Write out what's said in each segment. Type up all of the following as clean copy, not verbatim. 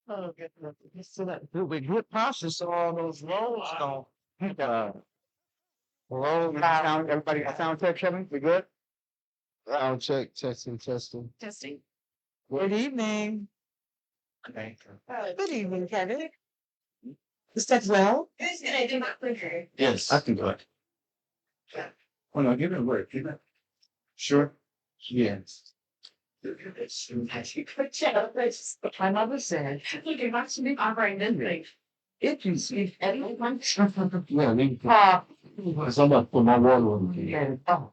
Oh, get to that good process, so all those roads don't. Roll sound, everybody got sound check, Kevin? We good? Sound check, testing, testing. Testing. Good evening. Okay. Good evening, Kevin. Is that well? Who's gonna do my clicker? Yes. I can do it. Oh, no, give it a word. Give it. Sure. Yes. Good job. My mother said, Look, it must be operating this thing. if you speak everyone. Yeah, we Ah. somebody put my water on. Yeah. Oh.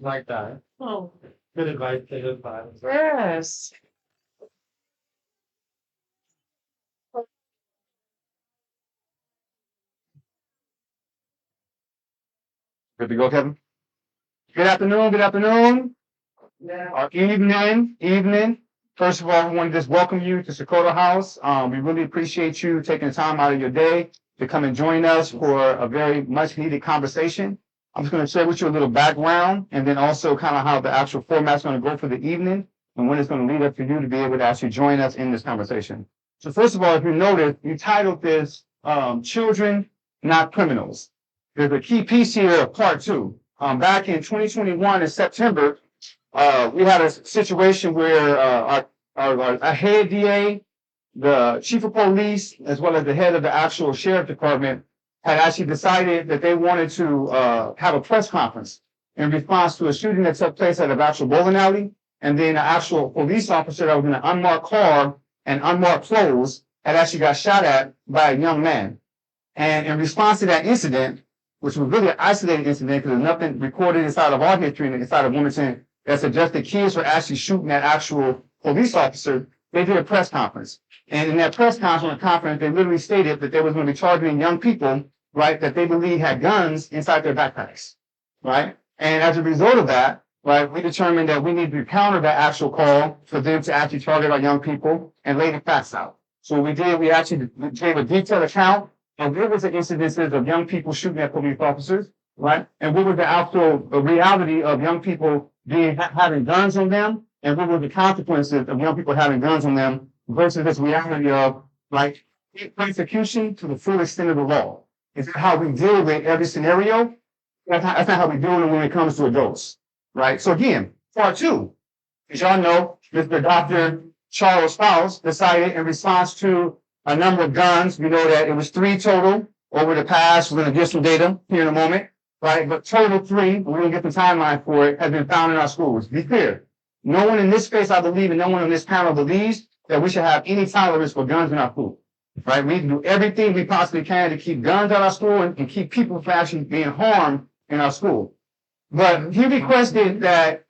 Like that. Oh. Good advice, good advice. Yes. Good to go, Kevin? Good afternoon, good afternoon. Or evening. First of all, I want to just welcome you to Sakota House. We really appreciate you taking the time out of your day to come and join us for a very much needed conversation. I'm just going to share with you a little background and then also kind of how the actual format's going to go for the evening and when it's going to lead up for you to be able to actually join us in this conversation. So first of all, if you notice, you titled this Children, Not Criminals. There's a key piece here of part two. Back in 2021 in September, we had a situation where our head DA, the chief of police, as well as the head of the actual sheriff department, had actually decided that they wanted to have a press conference in response to a shooting that took place at an actual bowling alley, and then an actual police officer that was in an unmarked car and unmarked clothes had actually got shot at by a young man. And in response to that incident, which was really an isolated incident because there's nothing recorded inside of our history and inside of Wilmington that suggests that kids were actually shooting at actual police officer, they did a press conference. And in that press conference, they literally stated that they was going to be targeting young people, right, that they believe had guns inside their backpacks, right? And as a result of that, right, we determined that we need to counter that actual call for them to actually target our young people and lay the facts out. So what we did, we actually gave a detailed account of what was the incidences of young people shooting at police officers, right? And what was the actual reality of young people having guns on them, and what were the consequences of young people having guns on them versus this reality of like persecution to the full extent of the law. Is how we deal with every scenario. That's not how we deal with it when it comes to adults, right? So again, part two, as y'all know, Mr. Dr. Charles Foust decided in response to a number of guns. We know that it was 3 total over the past. We're going to get some data here in a moment, right? But total 3, we're going to get the timeline for it, has been found in our schools. Be clear. No one in this space, I believe, and no one on this panel believes that we should have any tolerance for guns in our school, right? We do everything we possibly can to keep guns at our school and keep people from actually being harmed in our school. But he requested that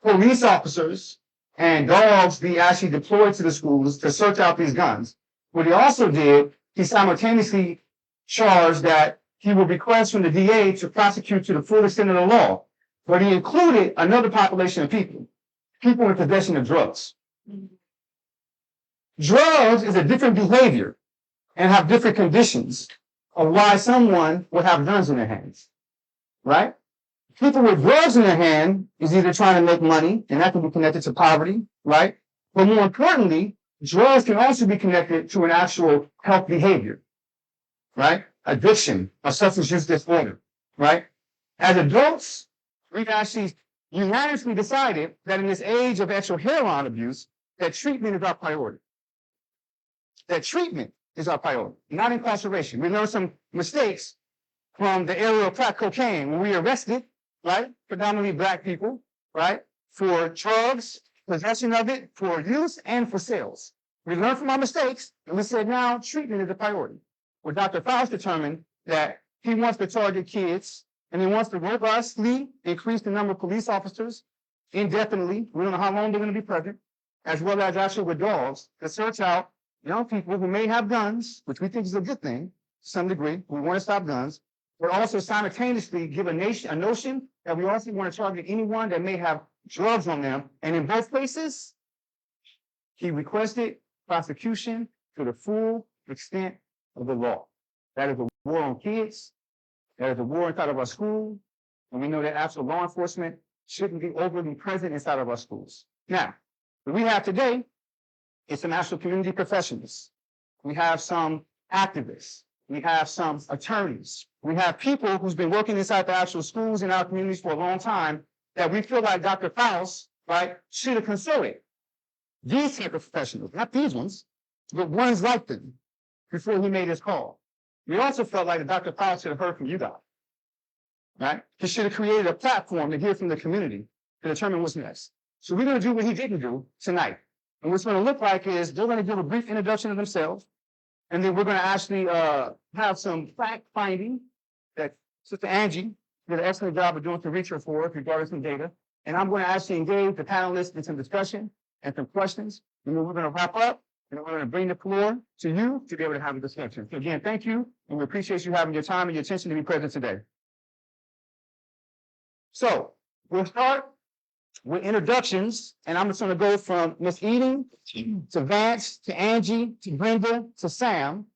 police officers and dogs be actually deployed to the schools to search out these guns. What he also did, he simultaneously charged that he would request from the DA to prosecute to the full extent of the law. But he included another population of people in possession of drugs. Drugs is a different behavior and have different conditions of why someone would have guns in their hands, right? People with drugs in their hand is either trying to make money, and that can be connected to poverty, right? But more importantly, drugs can also be connected to an actual health behavior, right? Addiction or substance use disorder, right? As adults, we've actually unanimously decided that in this age of actual heroin abuse, that treatment is our priority. That treatment is our priority, not incarceration. We learned some mistakes from the era of crack cocaine when we arrested, right, predominantly black people, right, for drugs, possession of it, for use and for sales. We learned from our mistakes, and we said now treatment is a priority. Well, Dr. Foust determined that he wants to target kids, and he wants to robustly increase the number of police officers indefinitely. We don't know how long they're going to be present, as well as actually with dogs to search out young people who may have guns, which we think is a good thing to some degree. We want to stop guns, but also simultaneously give a notion that we also want to target anyone that may have drugs on them. And in both cases, he requested prosecution to the full extent of the law. That is a war on kids. That is a war inside of our school. And we know that actual law enforcement shouldn't be overly present inside of our schools. Now, what we have today It's some actual community professionals. We have some activists. We have some attorneys. We have people who's been working inside the actual schools in our communities for a long time that we feel like Dr. Foust, right, should have consulted. These type of professionals, not these ones, but ones like them before he made his call. We also felt like Dr. Foust should have heard from you guys, right? He should have created a platform to hear from the community to determine what's next. So we're going to do what he didn't do tonight. And what's going to look like is they're going to give a brief introduction of themselves, and then we're going to actually have some fact finding that Sister Angie did an excellent job of doing some research for us regarding some data. And I'm going to actually engage the panelists in some discussion and some questions. And then we're going to wrap up, and we're going to bring the floor to you to be able to have a discussion. So again, thank you, and we appreciate you having your time and your attention to be present today. So we'll start with introductions, and I'm just going to go from Miss Eden to Vance to Angie to Brenda to Sam.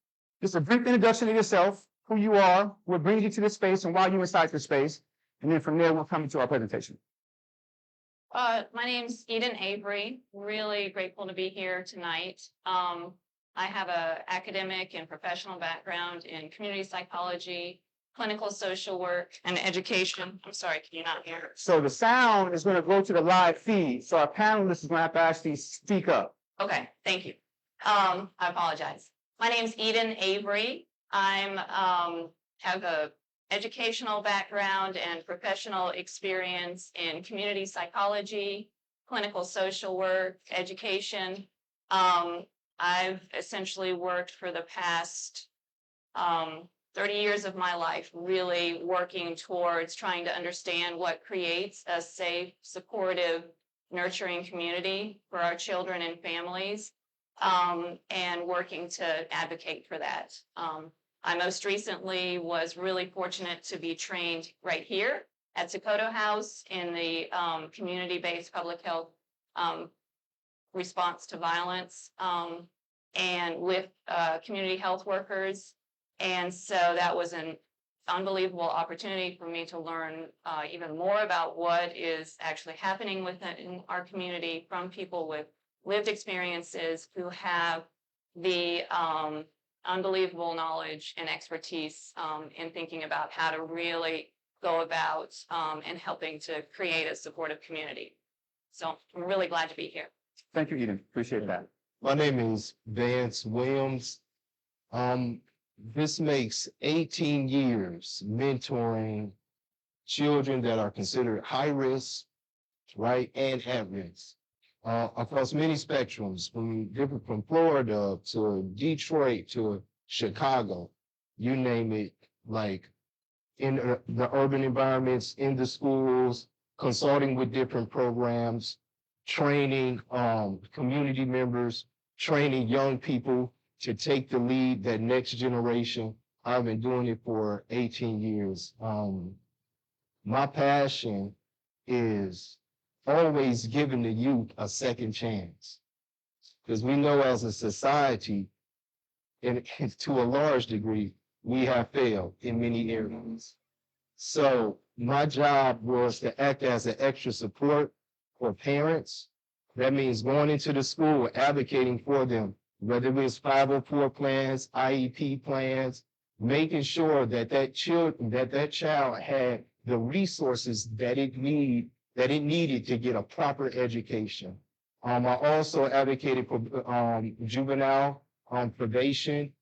Just a brief introduction of yourself, who you are, what brings you to this space, and why you're inside this space. And then from there, we'll come into our presentation. My name's Eden Avery. Really grateful to be here tonight. I have an academic and professional background in community psychology, clinical social work, and education. I'm sorry, can you not hear? So the sound is going to go to the live feed, so our panelists is going to have to actually speak up. Okay, thank you. I apologize. My name's Eden Avery. I'm have a educational background and professional experience in community psychology, clinical social work, education. I've essentially worked for the past 30 years of my life, really working towards trying to understand what creates a safe, supportive, nurturing community for our children and families, and working to advocate for that. I most recently was really fortunate to be trained right here at Sokoto House in the community-based public health response to violence and with community health workers. And so that was an unbelievable opportunity for me to learn even more about what is actually happening within our community from people with lived experiences who have the unbelievable knowledge and expertise in thinking about how to really go about and helping to create a supportive community. So I'm really glad to be here. Thank you, Eden. Appreciate that. My name is Vance Williams. This makes 18 years mentoring children that are considered high risk, right, and at risk. Across many spectrums, from Florida to Detroit to Chicago, you name it, like in the urban environments, in the schools, consulting with different programs, training community members, training young people to take the lead, that next generation. I've been doing it for 18 years. My passion is always giving the youth a second chance. Because we know as a society, and to a large degree, we have failed in many areas. So my job was to act as an extra support for parents. That means going into the school, advocating for them, whether it was 504 plans, IEP plans, making sure that that child had the resources that it needed to get a proper education. I also advocated for juvenile probation,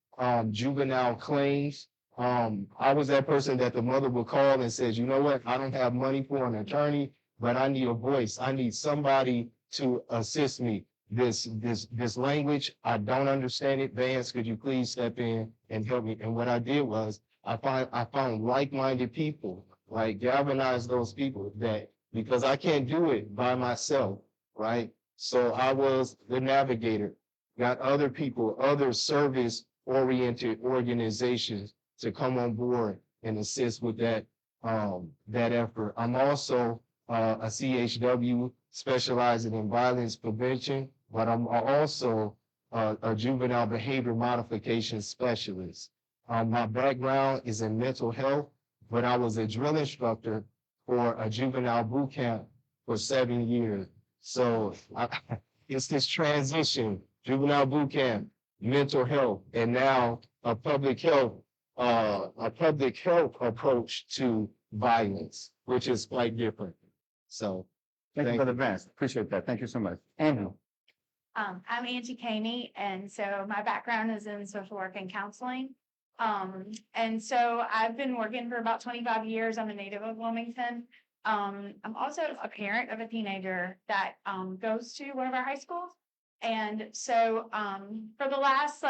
juvenile claims. I was that person that the mother would call and says, you know what, I don't have money for an attorney, but I need a voice. I need somebody to assist me. This language, I don't understand it. Vance, could you please step in and help me? And what I did was I found like-minded people, like galvanize those people, that because I can't do it by myself, right? So I was the navigator, got other people, other service-oriented organizations to come on board and assist with that effort. I'm also a CHW specializing in violence prevention, but I'm also a juvenile behavior modification specialist. My background is in mental health, but I was a drill instructor for a juvenile boot camp for 7 years. So it's this transition juvenile boot camp, mental health, and now a public health approach to violence, which is quite different. So, Thank you Thank for the you. advance. Appreciate that. Thank you so much. Andrew. I'm Angie Caney, and so my background is in social work and counseling. And so I've been working for about 25 years. I'm a native of Wilmington. I'm also a parent of a teenager that goes to one of our high schools. And so for the last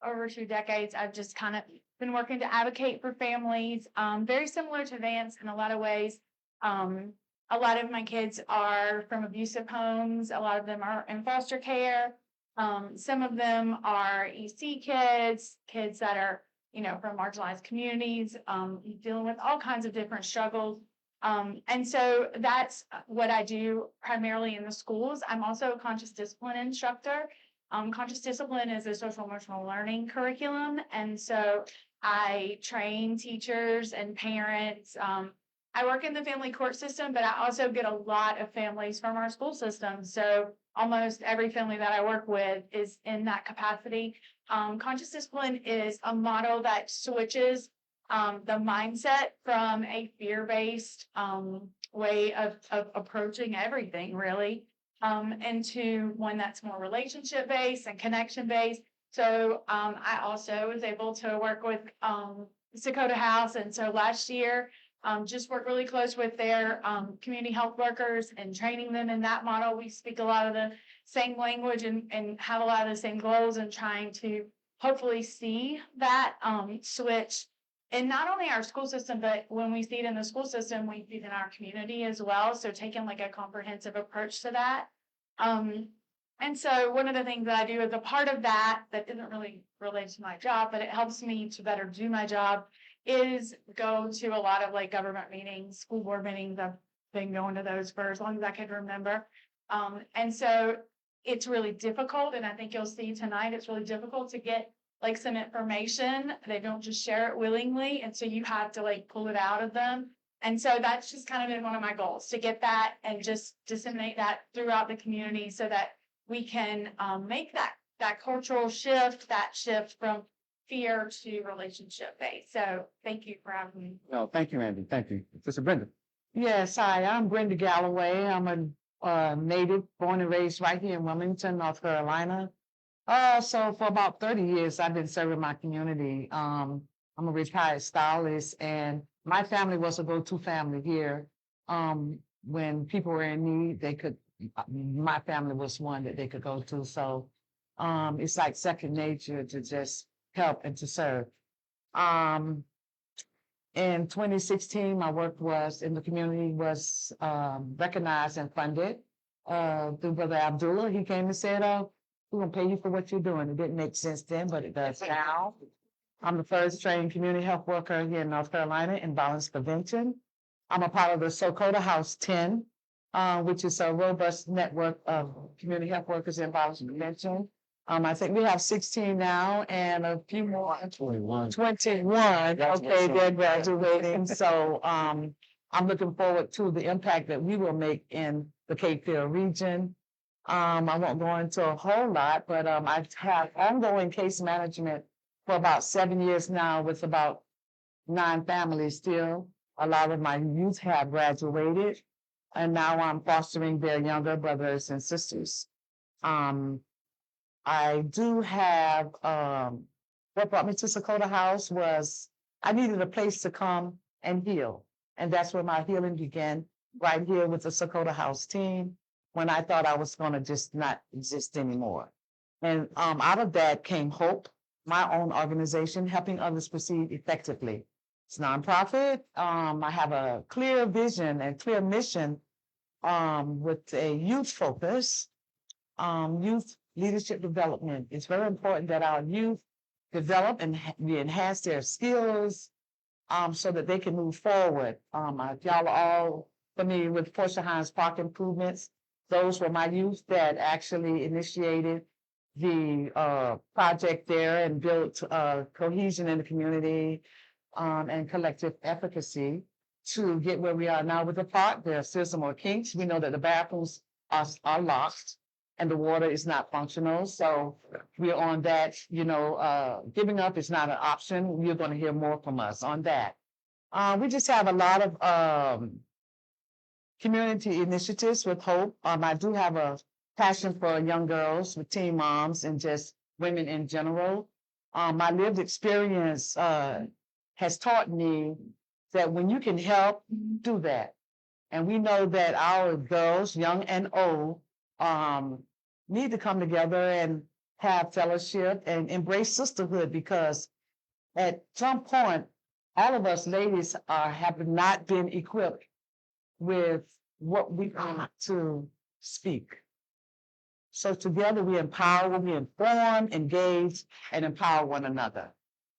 over 2 decades, I've just kind of been working to advocate for families, very similar to Vance in a lot of ways. A lot of my kids are from abusive homes. A lot of them are in foster care. Some of them are EC kids, kids that are, from marginalized communities, dealing with all kinds of different struggles. And so that's what I do primarily in the schools. I'm also a conscious discipline instructor. Conscious discipline is a social emotional learning curriculum. And so I train teachers and parents. I work in the family court system, but I also get a lot of families from our school system. So almost every family that I work with is in that capacity. Conscious discipline is a model that switches the mindset from a fear-based way of approaching everything, really, into one that's more relationship-based and connection-based. So I also was able to work with Dakota House. And so last year, just work really close with their community health workers and training them in that model. We speak a lot of the same language and have a lot of the same goals, and trying to hopefully see that switch in not only our school system, but when we see it in the school system, we see it in our community as well. So taking a comprehensive approach to that. And so one of the things that I do as a part of that isn't really related to my job, but it helps me to better do my job, is go to a lot of government meetings, school board meetings. I've been going to those for as long as I can remember. And so it's really difficult. And I think you'll see tonight, it's really difficult to get some information. They don't just share it willingly. And so you have to pull it out of them. And so that's just kind of been one of my goals, to get that and just disseminate that throughout the community so that we can make that cultural shift, that shift from fear to relationship based. So thank you for having me. No, thank you, Andy. Thank you. Sister Brenda. Yes, hi, I'm Brenda Galloway. I'm a native, born and raised right here in Wilmington, North Carolina. So for about 30 years, I've been serving my community. I'm a retired stylist, and my family was a go-to family here. When people were in need, my family was one that they could go to. So it's like second nature to just help and to serve. In 2016, my work in the community was recognized and funded through Brother Abdullah. He came and said, we're gonna pay you for what you're doing. It didn't make sense then, but it does now. I'm the first trained community health worker here in North Carolina in violence prevention. I'm a part of the Dakota House 10, which is a robust network of community health workers in violence prevention. I think we have 16 now and a few more. 21. 21. Okay, they're graduating. So I'm looking forward to the impact that we will make in the Cape Fear region. I won't go into a whole lot, but I have ongoing case management for about 7 years now with about 9 families still. A lot of my youth have graduated, and now I'm fostering their younger brothers and sisters. I do have, what brought me to Dakota House was I needed a place to come and heal. And that's where my healing began, right here with the Dakota House team, when I thought I was going to just not exist anymore. And out of that came Hope, my own organization, helping others proceed effectively. It's a nonprofit. I have a clear vision and clear mission with a youth focus, youth leadership development. It's very important that our youth develop and we enhance their skills so that they can move forward. Y'all are all familiar with Portia Hines Park improvements. Those were my youth that actually initiated the project there and built cohesion in the community and collective efficacy to get where we are now with the park. There are still some more kinks. We know that the bathrooms are locked. and the water is not functional. So we're on that, giving up is not an option. You're going to hear more from us on that. We just have a lot of community initiatives with Hope. I do have a passion for young girls with teen moms and just women in general. My lived experience has taught me that when you can help, do that. And we know that our girls, young and old, need to come together and have fellowship and embrace sisterhood, because at some point, all of us ladies have not been equipped with what we are to speak. So together we empower, we inform, engage, and empower one another.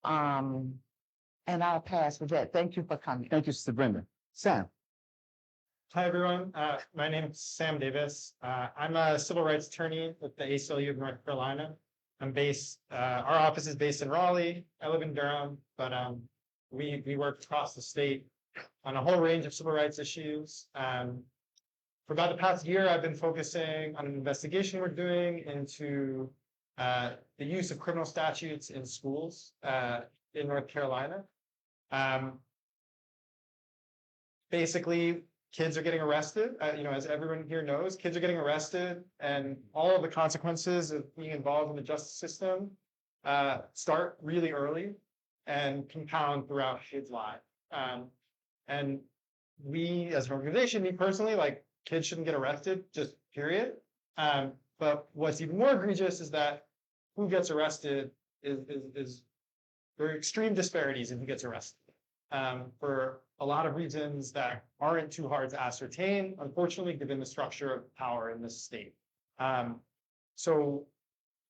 And I'll pass with that. Thank you for coming. Thank you, Sister Brenda. Sam. Hi, everyone. My name is Sam Davis. I'm a civil rights attorney with the ACLU of North Carolina. Our office is based in Raleigh. I live in Durham, but we work across the state on a whole range of civil rights issues. For about the past year, I've been focusing on an investigation we're doing into the use of criminal statutes in schools in North Carolina. Basically, kids are getting arrested. As everyone here knows, kids are getting arrested, and all of the consequences of being involved in the justice system start really early and compound throughout kids' lives. And we, as an organization, me personally, like, kids shouldn't get arrested, just period. But what's even more egregious is that who gets arrested is there are extreme disparities in who gets arrested. For a lot of reasons that aren't too hard to ascertain, unfortunately, given the structure of power in this state. So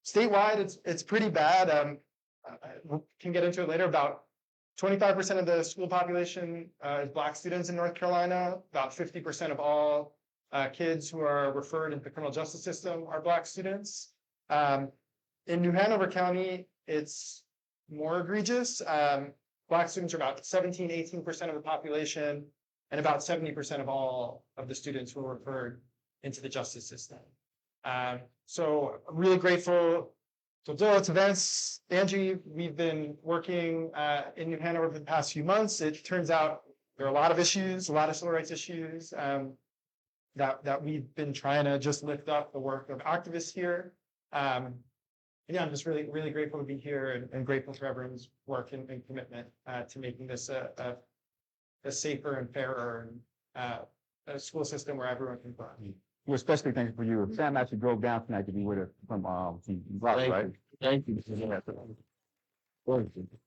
statewide, it's pretty bad. We can get into it later. About 25% of the school population is Black students in North Carolina. About 50% of all kids who are referred into the criminal justice system are Black students. In New Hanover County, it's more egregious. Black students are about 18% of the population, and about 70% of all of the students who are referred into the justice system. So I'm really grateful to Bill, to Vince, Angie. We've been working in New Hanover for the past few months. It turns out there are a lot of issues, a lot of civil rights issues that we've been trying to just lift up the work of activists here. Yeah, I'm just really, really grateful to be here and grateful for everyone's work and commitment to making this a safer and fairer a school system where everyone can thrive. We're especially thankful for you. Sam actually drove down tonight to be with us from Raleigh, right? Thank you.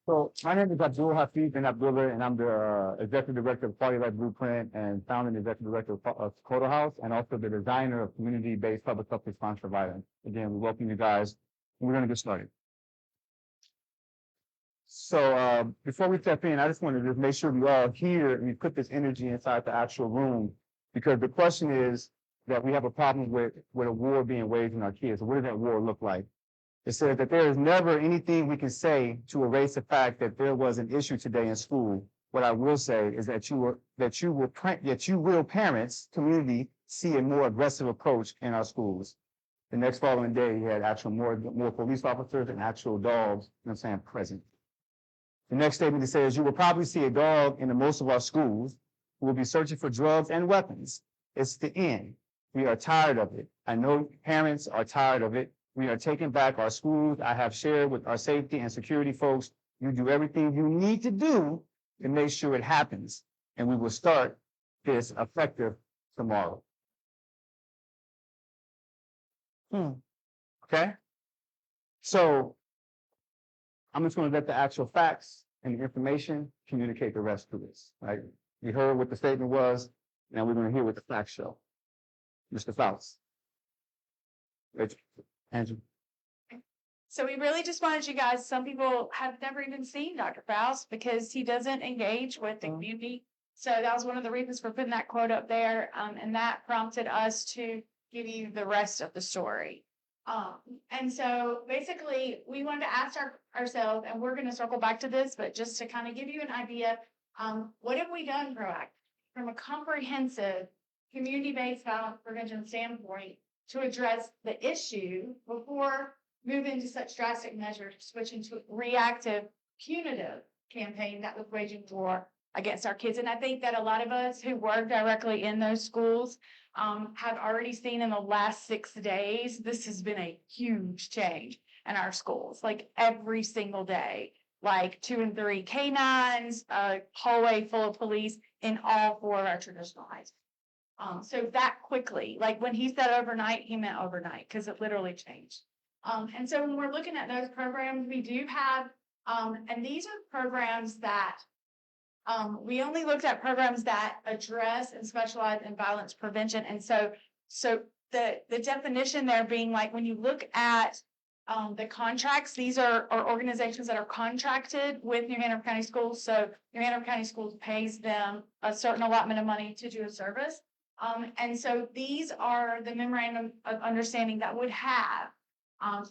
So my name is Abdul Hafiz bin Abdullah, and I'm the executive director of Quality Life Blueprint and founding executive director of Dakota House, and also the designer of community-based public health response provider. Again, we welcome you guys. We're going to get started. So before we step in, I just want to just make sure we all hear and we put this energy inside the actual room, because the question is that we have a problem with a war being waged on our kids. So what does that war look like? It says that there is never anything we can say to erase the fact that there was an issue today in school. What I will say is that you will parents, community, see a more aggressive approach in our schools. The next following day, you had actual more police officers and actual dogs, present. The next statement it says, you will probably see a dog in most of our schools who will be searching for drugs and weapons. It's the end. We are tired of it. I know parents are tired of it. We are taking back our schools. I have shared with our safety and security folks, you do everything you need to do to make sure it happens. And we will start this effective tomorrow. Okay? So I'm just going to let the actual facts and the information communicate the rest of this, right? You heard what the statement was. Now we're going to hear what the facts show. Mr. Foust. Andrew. So we really just wanted you guys, some people have never even seen Dr. Foust because he doesn't engage with the community. So that was one of the reasons for putting that quote up there. And that prompted us to give you the rest of the story. And so basically we wanted to ask ourselves, and we're going to circle back to this, but just to kind of give you an idea, what have we done proactive from a comprehensive community-based violence prevention standpoint to address the issue before moving to such drastic measures, switching to a reactive, punitive campaign that was waging war against our kids. And I think that a lot of us who work directly in those schools have already seen in the last 6 days, this has been a huge change in our schools, like every single day, like 2 and 3 canines, a hallway full of police in all 4 of our traditional high schools. So that quickly, like when he said overnight, he meant overnight because it literally changed. And so when we're looking at those programs, we do have, and these are programs that we only looked at programs that address and specialize in violence prevention. And so the definition there being like, when you look at the contracts, these are organizations that are contracted with New Hanover County Schools. So New Hanover County Schools pays them a certain allotment of money to do a service. And so these are the memorandum of understanding that would have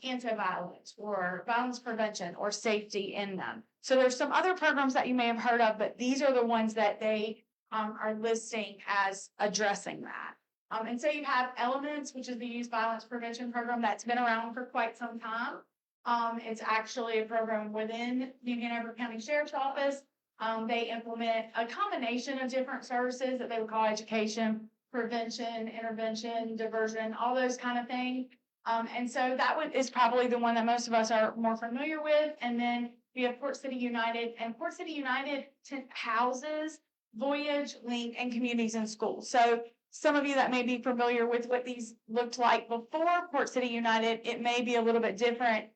anti-violence or violence prevention or safety in them. So there's some other programs that you may have heard of, but these are the ones that they are listing as addressing that. And so you have Elements, which is the Youth Violence Prevention Program that's been around for quite some time. It's actually a program within New Hanover County Sheriff's Office. They implement a combination of different services that they would call education, prevention, intervention, diversion, all those kind of things. And so that one is probably the one that most of us are more familiar with. And then we have Port City United, and Port City United houses Voyage, Link, and Communities in Schools. So some of you that may be familiar with what these looked like before Port City United, it may be a little bit different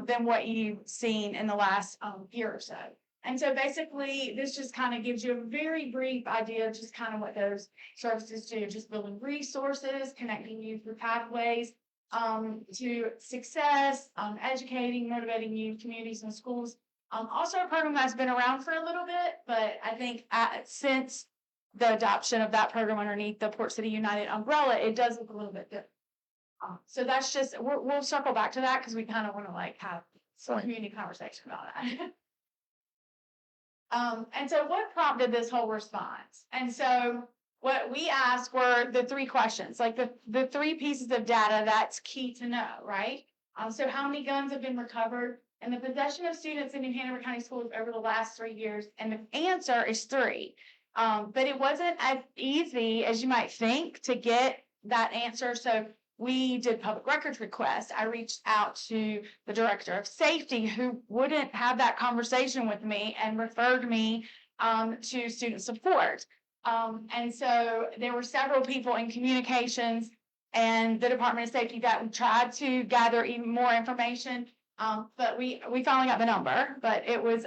than what you've seen in the last year or so. And so basically, this just kind of gives you a very brief idea of just kind of what those services do, just building resources, connecting youth with pathways to success, educating, motivating youth, communities, and schools. Also a program that's been around for a little bit, but I think since the adoption of that program underneath the Port City United umbrella, it does look a little bit different. So that's just, we'll circle back to that because we kind of want to like have some community conversation about that. And so what prompted this whole response? And so what we asked were the 3 questions, like the 3 pieces of data that's key to know, right? So how many guns have been recovered in the possession of students in New Hanover County Schools over the last 3 years? And the answer is 3. But it wasn't as easy as you might think to get that answer. So we did public records requests. I reached out to the director of safety who wouldn't have that conversation with me and referred me to student support. And so there were several people in communications and the Department of Safety that tried to gather even more information. But we finally got the number, but it was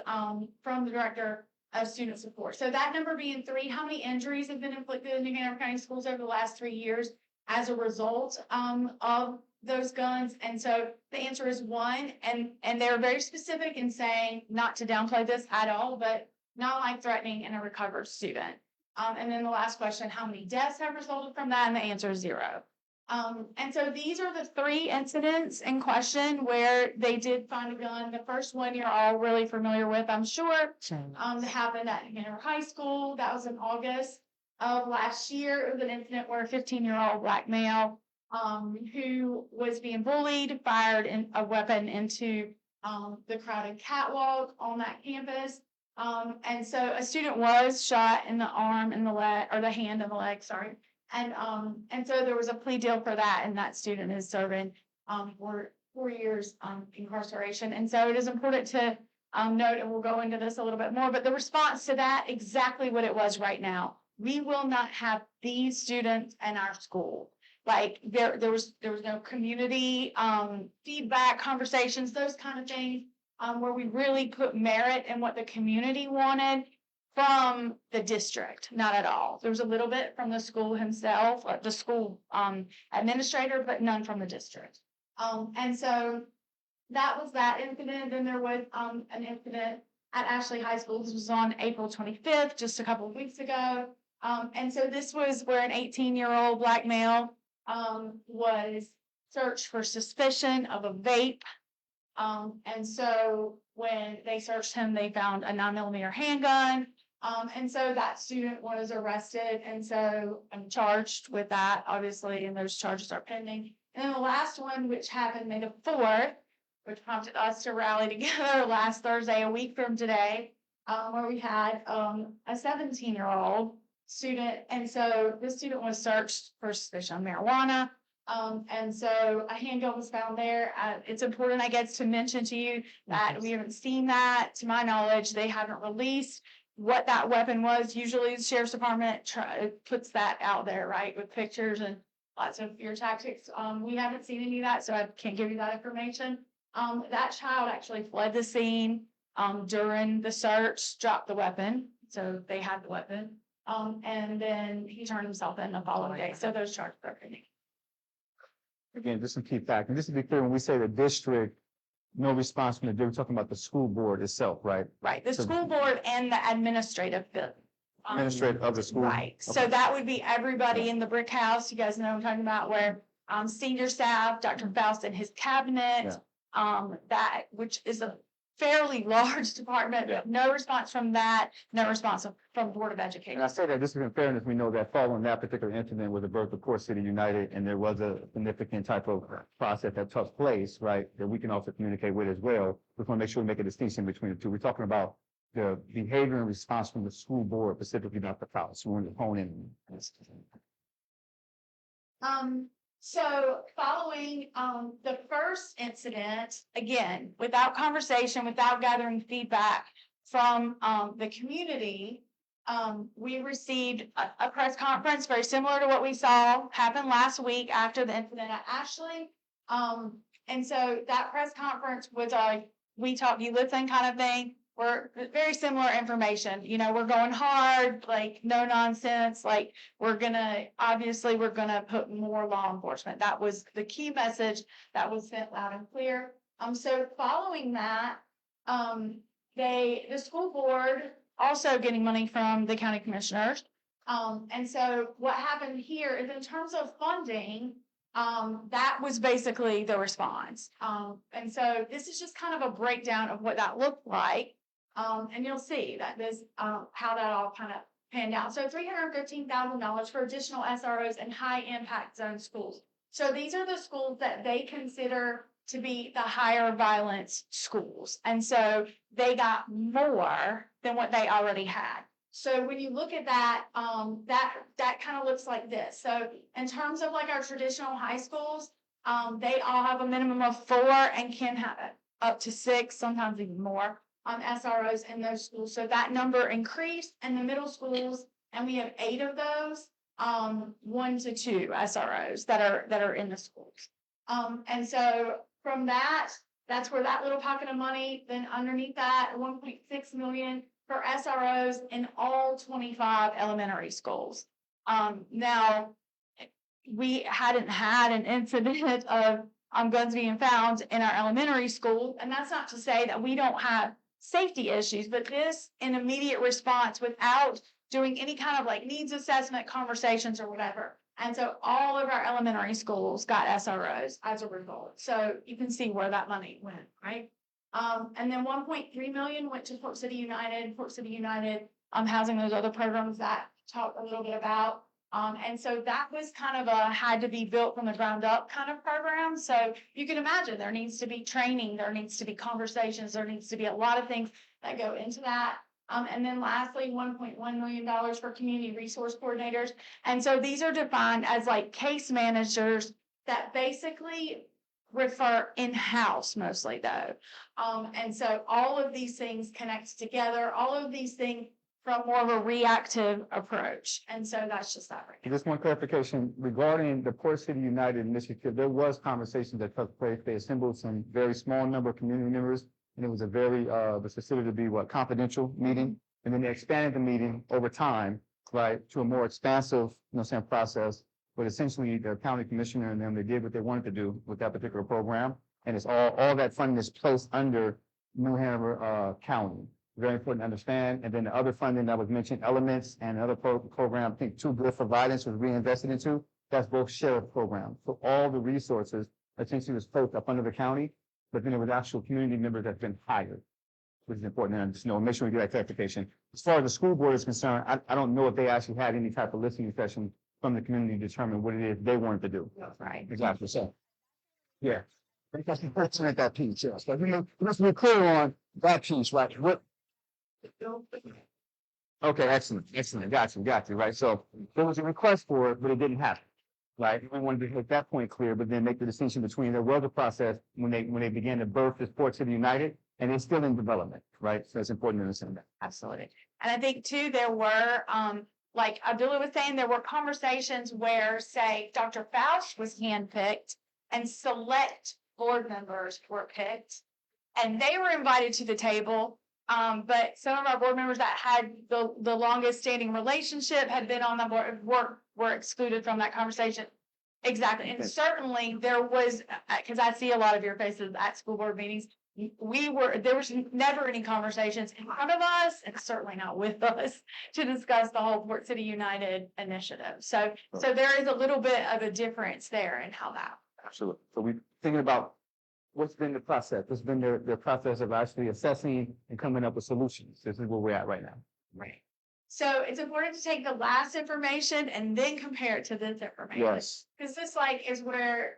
from the director of student support. So that number being 3, how many injuries have been inflicted in New Hanover County Schools over the last 3 years as a result of those guns? And so the answer is 1. And they're very specific in saying, not to downplay this at all, but not life-threatening in a recovered student. And then the last question, how many deaths have resulted from that? And the answer is 0. And so these are the 3 incidents in question where they did find a gun. The first one you're all really familiar with, I'm sure, that happened at Hanover High School. That was in August of last year. It was an incident where a 15-year-old black male who was being bullied fired a weapon into the crowded catwalk on that campus. And so a student was shot in the arm and the leg, or the hand and the leg, sorry. And so there was a plea deal for that, and that student is serving for 4 years incarceration. And so it is important to note, and we'll go into this a little bit more, but the response to that, exactly what it was right now. We will not have these students in our school. Like there was no community feedback, conversations, those kind of things, where we really put merit in what the community wanted from the district. Not at all. There was a little bit from the school himself, the school administrator, but none from the district. And so that was that incident. Then there was an incident at Ashley High School. This was on April 25th, just a couple of weeks ago. And so this was where an 18-year-old black male was searched for suspicion of a vape. And so when they searched him, they found a 9mm handgun, And so that student was arrested, and so I'm charged with that, obviously, and those charges are pending. And then the last one, which happened May the 4th, which prompted us to rally together last Thursday, a week from today, where we had a 17-year-old student. And so this student was searched for suspicion of marijuana. And so a handgun was found there. It's important, I guess, to mention to you that we haven't seen that. To my knowledge, they haven't released what that weapon was. Usually the sheriff's department puts that out there, right, with pictures and lots of fear tactics. We haven't seen any of that, so I can't give you that information. That child actually fled the scene during the search, dropped the weapon, so they had the weapon. And then he turned himself in the following day, so those charges are pending. Again, just some key facts. And just to be clear, when we say the district, no response from the district, we're talking about the school board itself, right? Right, the So- school board and the administrative bill. Administrator of the school. Right, so Okay. that would be everybody in the brick house, you guys know what I'm talking about, where senior staff, Dr. Foust and his cabinet. That, which is a fairly large department, Yeah. no response from that, no response from Board of And I Education. say that just in fairness, we know that following that particular incident with the birth of Port City United, and there was a significant type of process that took place, right, that we can also communicate with as well. We want to make sure we make a distinction between the two. We're talking about the behavior and response from the school board, specifically Dr. Faust, who the opponent. So following, the first incident, again, without conversation, without gathering feedback from, the community, we received a press conference very similar to what we saw happen last week after the incident at Ashley. And so that press conference was a, we talk, you listen kind of thing. We're very similar information, you know, we're going hard, like no nonsense, like obviously we're gonna put more law enforcement. That was the key message that was sent loud and clear. So following that, the school board also getting money from the county commissioners. And so what happened here is in terms of funding, that was basically the response. And so this is just kind of a breakdown of what that looked like. And you'll see that this, how that all kind of panned out. So $315,000 for additional SROs and high impact zone schools. So these are the schools that they consider to be the higher violence schools. And so they got more than what they already had. So when you look at that, that kind of looks like this. So in terms of like our traditional high schools, they all have a minimum of 4 and can have up to 6, sometimes even more SROs in those schools. So that number increased in the middle schools, and we have 8 of those, 1 to 2 SROs that are in the schools. And so from that, that's where that little pocket of money, then underneath that, 1.6 million for SROs in all 25 elementary schools. Now, we hadn't had an incident of guns being found in our elementary school, and that's not to say that we don't have safety issues, but this in immediate response without doing any kind of like needs assessment conversations or whatever. And so all of our elementary schools got SROs as a result. So you can see where that money went, right? And then 1.3 million went to Port City United, housing those other programs that talked a little bit about. And so that was kind of had to be built from the ground up kind of program. So you can imagine there needs to be training, there needs to be conversations, there needs to be a lot of things that go into that. And then lastly, $1.1 million for community resource coordinators. And so these are defined as like case managers that basically refer in-house mostly though. And so all of these things connect together, all of these things from more of a reactive approach. And so that's just that. Right. Just one clarification regarding the Port City United initiative. There was conversations that took place. They assembled some very small number of community members, and it was a very, was considered to be confidential meeting. And then they expanded the meeting over time, right, to a more expansive, process. But essentially, the county commissioner and them, they did what they wanted to do with that particular program. And it's all that funding is placed under New Hanover County. Very important to understand. And then the other funding that was mentioned, Elements and another program, I think Too Good for Violence was reinvested into. That's both sheriff programs. So all the resources essentially was placed up under the county, but then there was actual community members that's been hired. which is important to just know, make sure we get that clarification. As far as the school board is concerned, I don't know if they actually had any type of listening session from the community to determine what it is they wanted to do. Right. Exactly, so. Yeah. I think that's important at that piece, yes, but let's be clear on that piece, right? What? Okay, excellent, got you, right? So there was a request for it, but it didn't happen. Right, we wanted to make that point clear, but then make the distinction between there was a process when they began to birth the Sports City United, and it's still in development, right? So it's important to understand that. Absolutely. And I think too, there were, like Abdullah was saying, there were conversations where, say, Dr. Foust was handpicked and select board members were picked, and they were invited to the table. But some of our board members that had the longest standing relationship had been on the board were excluded from that conversation. Exactly. And certainly there was, because I see a lot of your faces at school board meetings, there was never any conversations in front of us and certainly not with us to discuss the whole Port City United initiative. So there is a little bit of a difference there in how that. Absolutely. So we're thinking about what's been the process? What's been the process of actually assessing and coming up with solutions? This is where we're at right now. Right. So it's important to take the last information and then compare it to this information. Yes. Because this is where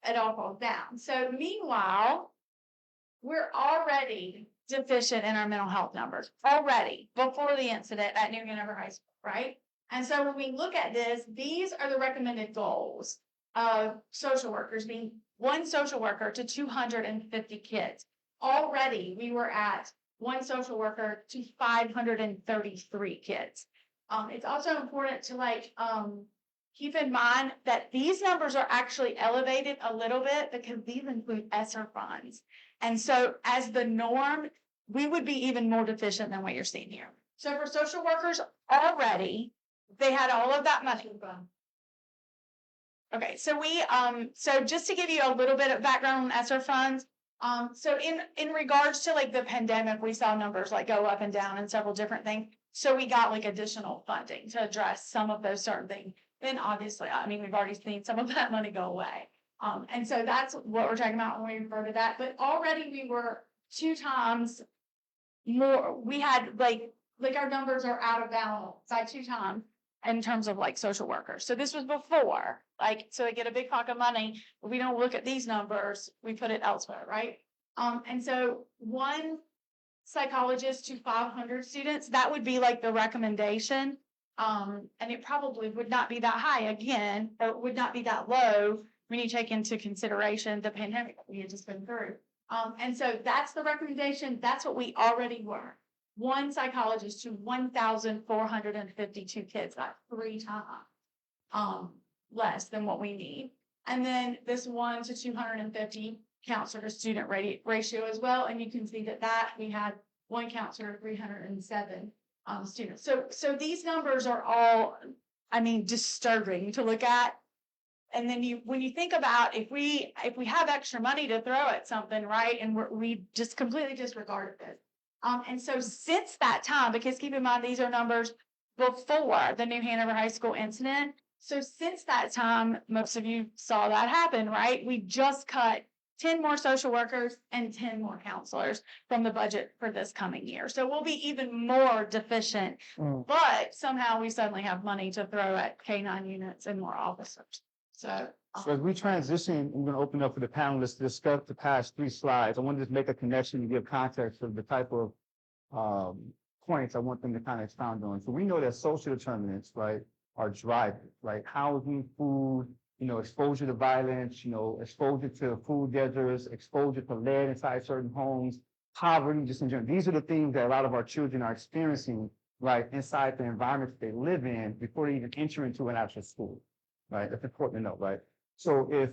it all falls down. So meanwhile, we're already deficient in our mental health numbers already before the incident at New Hanover High School, right? And so when we look at this, these are the recommended goals of social workers, being one social worker to 250 kids. Already we were at one social worker to 533 kids. It's also important to keep in mind that these numbers are actually elevated a little bit because these include ESSER funds. And so as the norm, we would be even more deficient than what you're seeing here. So for social workers already, they had all of that money. Okay, so so just to give you a little bit of background on ESSER funds, so in regards to the pandemic, we saw numbers go up and down and several different things. So we got additional funding to address some of those certain things. Then obviously, we've already seen some of that money go away. And so that's what we're talking about when we refer to that. But already we were 2 times more. We had our numbers are out of balance by 2 times in terms of social workers. So this was before, so they get a big pocket of money, but we don't look at these numbers, we put it elsewhere, right? And so 1 psychologist to 500 students, that would be the recommendation. And it probably would not be that high again, or would not be that low when you take into consideration the pandemic we had just been through. And so that's the recommendation. That's what we already were. 1 psychologist to 1,452 kids, that's 3 times less than what we need. And then this 1 to 250 counselor to student ratio as well. And you can see that we had 1 counselor, 307 students. So these numbers are all, disturbing to look at. And then when you think about if we have extra money to throw at something, right, and we just completely disregarded it. And so since that time, because keep in mind, these are numbers before the New Hanover High School incident. So since that time, most of you saw that happen, right? We just cut 10 more social workers and 10 more counselors from the budget for this coming year. So we'll be even more deficient, but somehow we suddenly have money to throw at K-9 units and more officers. So as we transition, I'm going to open up for the panelists to discuss the past 3 slides. I want to just make a connection and give context of the type of points I want them to kind of expound on. So we know that social determinants, right, are driving, right? Housing, food, exposure to violence, exposure to food deserts, exposure to lead inside certain homes, poverty, just in general. These are the things that a lot of our children are experiencing, right, inside the environment that they live in before they even enter into an actual school, right? That's important to know, right? So if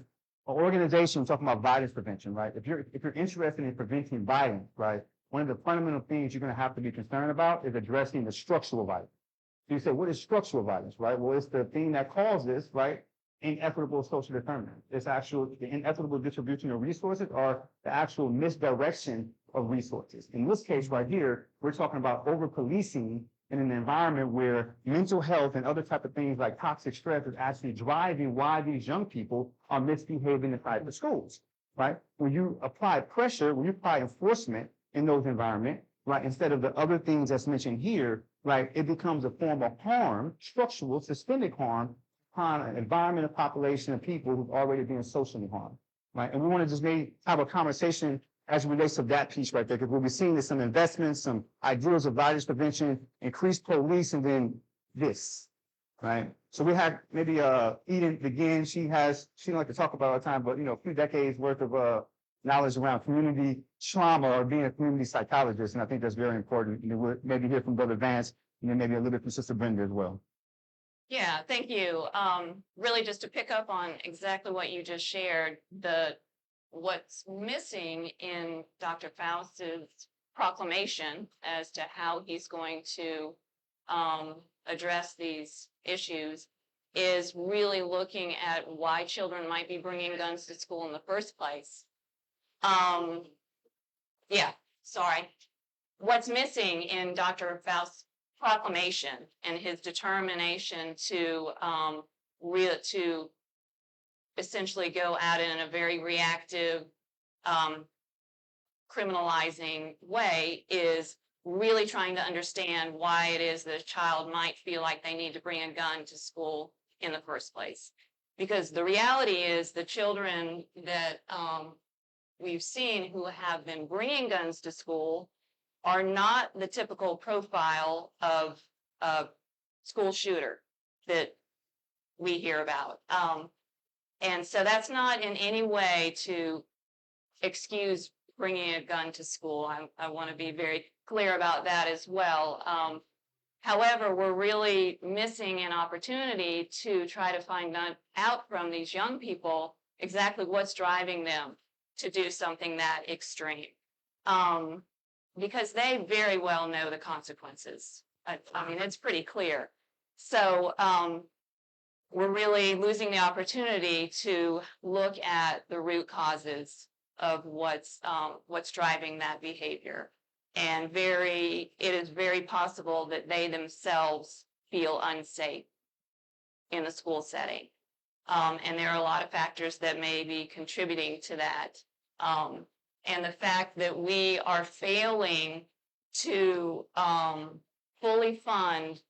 an organization, talking about violence prevention, right? If you're interested in preventing violence, right, one of the fundamental things you're going to have to be concerned about is addressing the structural violence. So you say, what is structural violence, right? Well, it's the thing that causes, right, inequitable social determinants. It's the inequitable distribution of resources or the actual misdirection of resources. In this case right here, we're talking about over-policing in an environment where mental health and other type of things like toxic stress is actually driving why these young people are misbehaving inside the schools, right? When you apply pressure, when you apply enforcement in those environments, right, instead of the other things that's mentioned here, right, it becomes a form of harm, structural, systemic harm upon an environment, a population of people who've already been socially harmed, right? And we want to just maybe have a conversation as it relates to that piece right there, because we'll be seeing some investments, some ideals of violence prevention, increased police, and then this, right? So we had maybe Eden begin. She like to talk about all the time, but a few decades worth of knowledge around community trauma or being a community psychologist, and I think that's very important. We'll maybe hear from Brother Vance, and then maybe a little bit from Sister Brenda as well. Yeah, thank you. Really just to pick up on exactly what you just shared, what's missing in Dr. Faust's proclamation as to how he's going to address these issues is really looking at why children might be bringing guns to school in the first place. What's missing in Dr. Faust's proclamation and his determination to essentially go at it in a very reactive, criminalizing way is really trying to understand why it is that a child might feel like they need to bring a gun to school in the first place. Because the reality is the children that we've seen who have been bringing guns to school are not the typical profile of a school shooter that we hear about. And so that's not in any way to excuse bringing a gun to school. I want to be very clear about that as well. However, we're really missing an opportunity to try to find out from these young people exactly what's driving them to do something that extreme. Because they very well know the consequences. I mean, it's pretty clear. So we're really losing the opportunity to look at the root causes of what's driving that behavior. And it is very possible that they themselves feel unsafe in the school setting. And there are a lot of factors that may be contributing to that. And the fact that we are failing to fully fund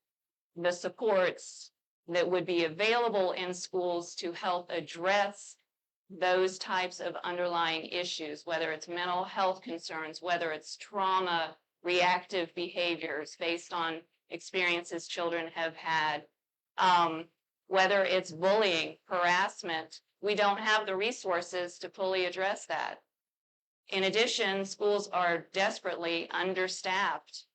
the supports that would be available in schools to help address those types of underlying issues, whether it's mental health concerns, whether it's trauma, reactive behaviors based on experiences children have had, whether it's bullying, harassment. We don't have the resources to fully address that. In addition, schools are desperately understaffed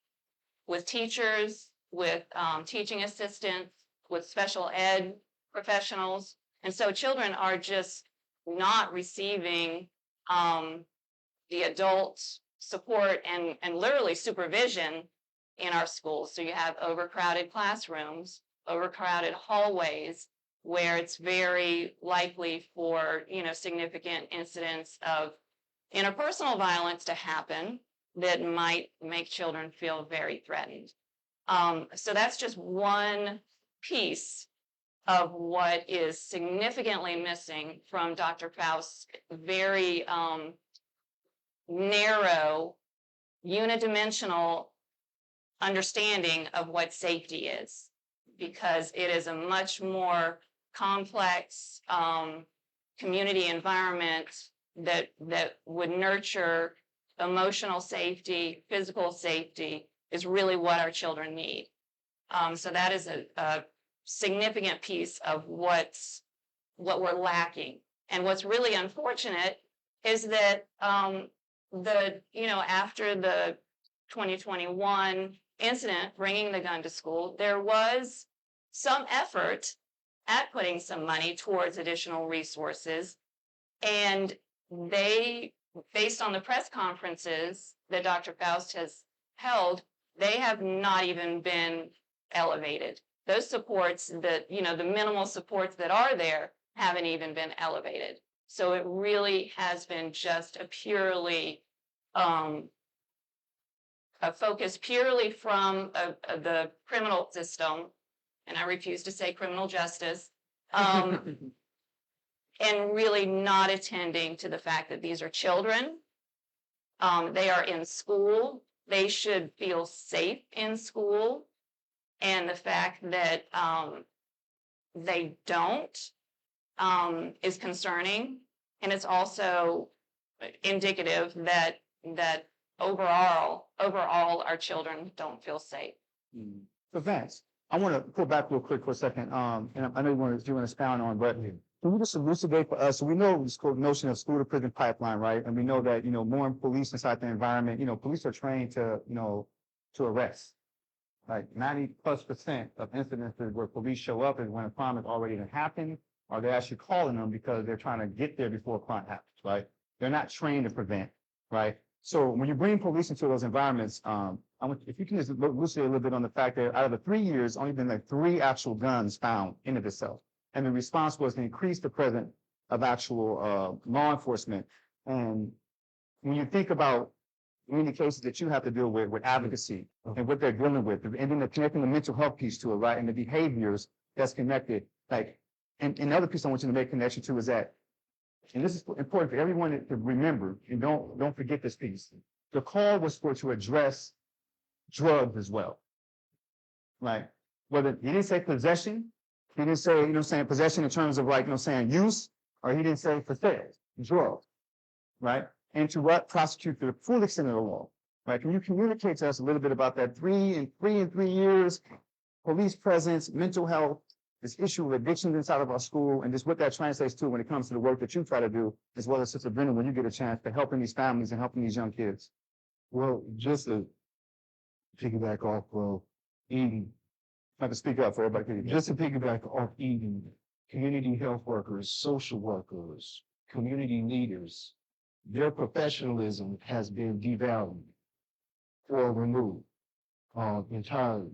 with teachers, with teaching assistants, with special ed professionals. And so children are just not receiving the adult support and literally supervision in our schools. So you have overcrowded classrooms, overcrowded hallways, where it's very likely for significant incidents of interpersonal violence to happen that might make children feel very threatened. So that's just one piece of what is significantly missing from Dr. Faust's very narrow, unidimensional understanding of what safety is, because it is a much more complex community environment that would nurture emotional safety, physical safety is really what our children need. So that is a significant piece of what we're lacking. And what's really unfortunate is that after the 2021 incident bringing the gun to school, there was some effort at putting some money towards additional resources. And they, based on the press conferences that Dr. Foust has held, they have not even been elevated. Those supports that, the minimal supports that are there haven't even been elevated. So it really has been just a purely, a focus purely from the criminal system, and I refuse to say criminal justice, and really not attending to the fact that these are children. They are in school. they should feel safe in school. And the fact that they don't is concerning. And it's also indicative that overall our children don't feel safe. So Vance, I want to pull back real quick for a second. And I know you want to expound on, but can you just elucidate for us? So we know this notion of school to prison pipeline, right? And we know that, more police inside the environment, police are trained to, to arrest. Like 90+% of incidences where police show up is when a crime has already happened, or they're actually calling them because they're trying to get there before a crime happens, right? They're not trained to prevent, right? So when you bring police into those environments, if you can just elucidate a little bit on the fact that out of the 3 years, only been like 3 actual guns found in of itself. And the response was to increase the presence of actual law enforcement. And when you think about many cases that you have to deal with advocacy and what they're dealing with, and then connecting the mental health piece to it, right? And the behaviors that's connected, like, and another piece I want you to make connection to is that, and this is important for everyone to remember, and don't forget this piece. The call was to address drugs as well, right? Whether he didn't say possession, he didn't say, possession in terms of like, use, or he didn't say for sale, drugs, right? And to what prosecute to the full extent of the law, right? Can you communicate to us a little bit about that 3 years, police presence, mental health, this issue of addictions inside of our school, and just what that translates to when it comes to the work that you try to do, as well as Sister Brenda, when you get a chance to helping these families and helping these young kids? Well, just to piggyback off of Eden, I have to speak up for everybody. just to piggyback off Eden, community health workers, social workers, community leaders, their professionalism has been devalued or removed entirely.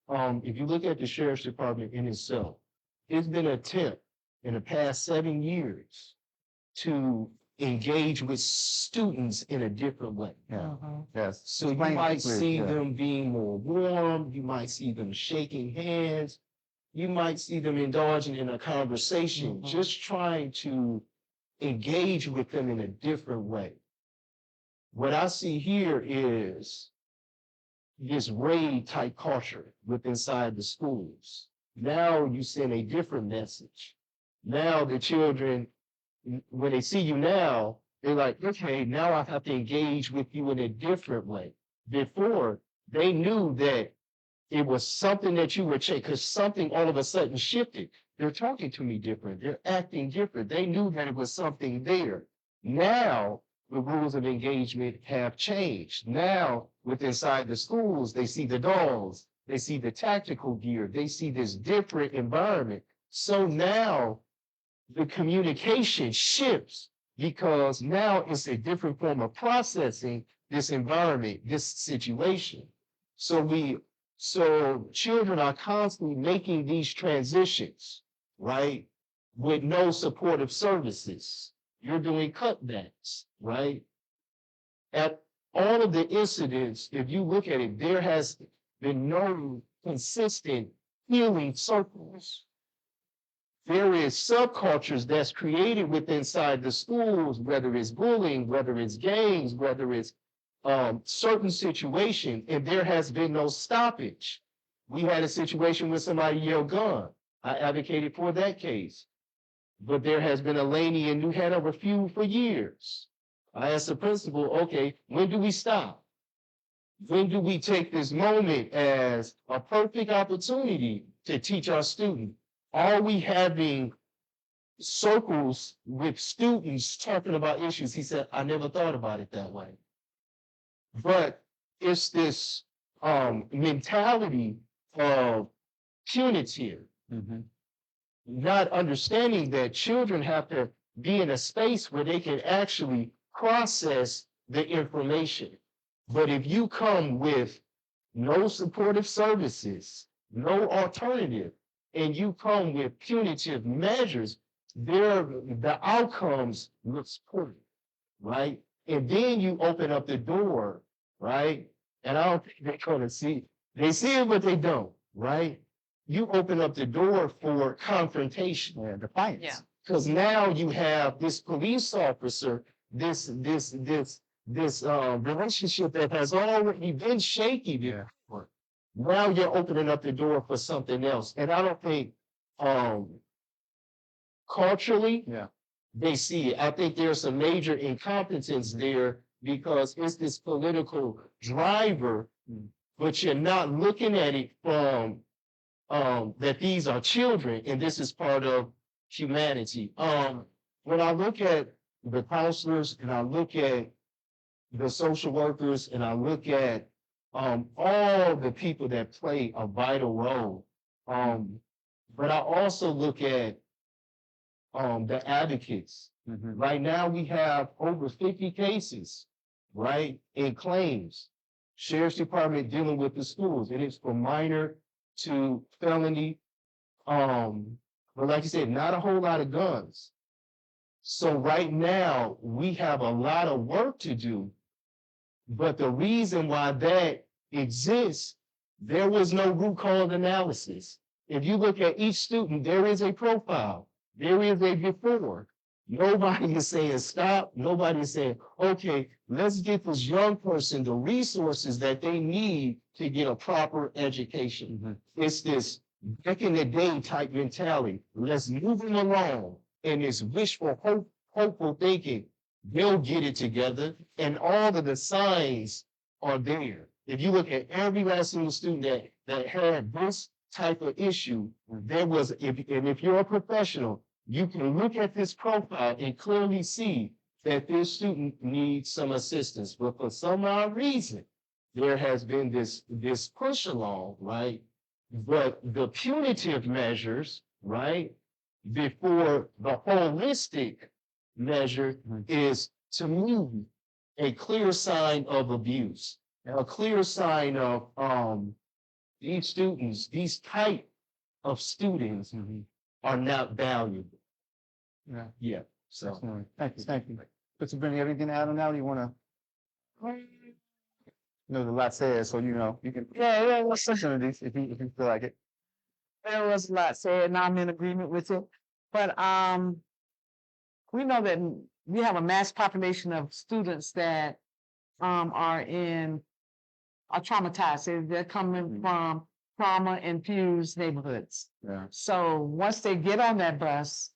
If you look at the sheriff's department in itself, it's been an attempt in the past 7 years to engage with students in a different way. Yes. So you Explain might please, see yeah. them being more warm, you might see them shaking hands, you might see them indulging in a conversation, just trying to engage with them in a different way. What I see here is this raid type culture with inside the schools. Now you send a different message. Now the children, when they see you now, they're like, okay, now I have to engage with you in a different way. Before, they knew that it was something that you were checking, because something all of a sudden shifted. They're talking to me different. They're acting different. They knew that it was something there. Now, the rules of engagement have changed. Now, with inside the schools, they see the dolls, they see the tactical gear, they see this different environment. So now the communication shifts because now it's a different form of processing this environment, this situation. So children are constantly making these transitions, right? With no supportive services. You're doing cutbacks, right? At all of the incidents, if you look at it, there has been no consistent healing circles. There is subcultures that's created within inside the schools, whether it's bullying, whether it's gangs, whether it's certain situation, and there has been no stoppage. We had a situation where somebody yelled gun. I advocated for that case. But there has been a lady in New Hanover feud for years. I asked the principal, okay, when do we stop? When do we take this moment as a perfect opportunity to teach our students? Are we having circles with students talking about issues? He said, I never thought about it that way. But it's this mentality of punitive, not understanding that children have to be in a space where they can actually process the information. But if you come with no supportive services, no alternative, and you come with punitive measures, the outcomes look poor, right? And then you open up the door, right? And I don't think they're gonna see, they see it, but they don't, right? You open up the door for confrontation and defiance. Yeah. Because now you have this police officer, this this relationship that has already been shaky before. Now you're opening up the door for something else. And I don't think culturally Yeah. they see it. I think there's some major incompetence there because it's this political driver, but you're not looking at it from that these are children and this is part of humanity. When I look at the counselors and I look at the social workers and I look at all the people that play a vital role, but I also look at the advocates. Right now we have over 50 cases, right, in claims. Sheriff's Department dealing with the schools. It is from minor to felony. But like you said, not a whole lot of guns. So right now we have a lot of work to do. But the reason why that exists, there was no root cause analysis. If you look at each student, there is a profile. There is a before. Nobody is saying stop. Nobody is saying, okay, let's get this young person the resources that they need to get a proper education. It's this back in the day type mentality. Let's move them along. And this wishful, hopeful thinking, they'll get it together. And all of the signs are there. If you look at every last single student that had this type of issue, there was, if you're a professional, you can look at this profile and clearly see that this student needs some assistance. But for some odd reason, there has been this push along, right? But the punitive measures, right, before the holistic measure is, to me, a clear sign of abuse, a clear sign of these students, these type of students are not valuable. Yeah. Yeah. So Excellent. Thank you. Thank you. Mr. Brennan, you have anything to add on that? Or you want to? There's a lot said, so you know you can. Yeah, Opportunities if you feel like it. there was a lot said, and I'm in agreement with it. But we know that we have a mass population of students that are traumatized. They're coming from trauma-infused neighborhoods. Yeah. So once they get on that bus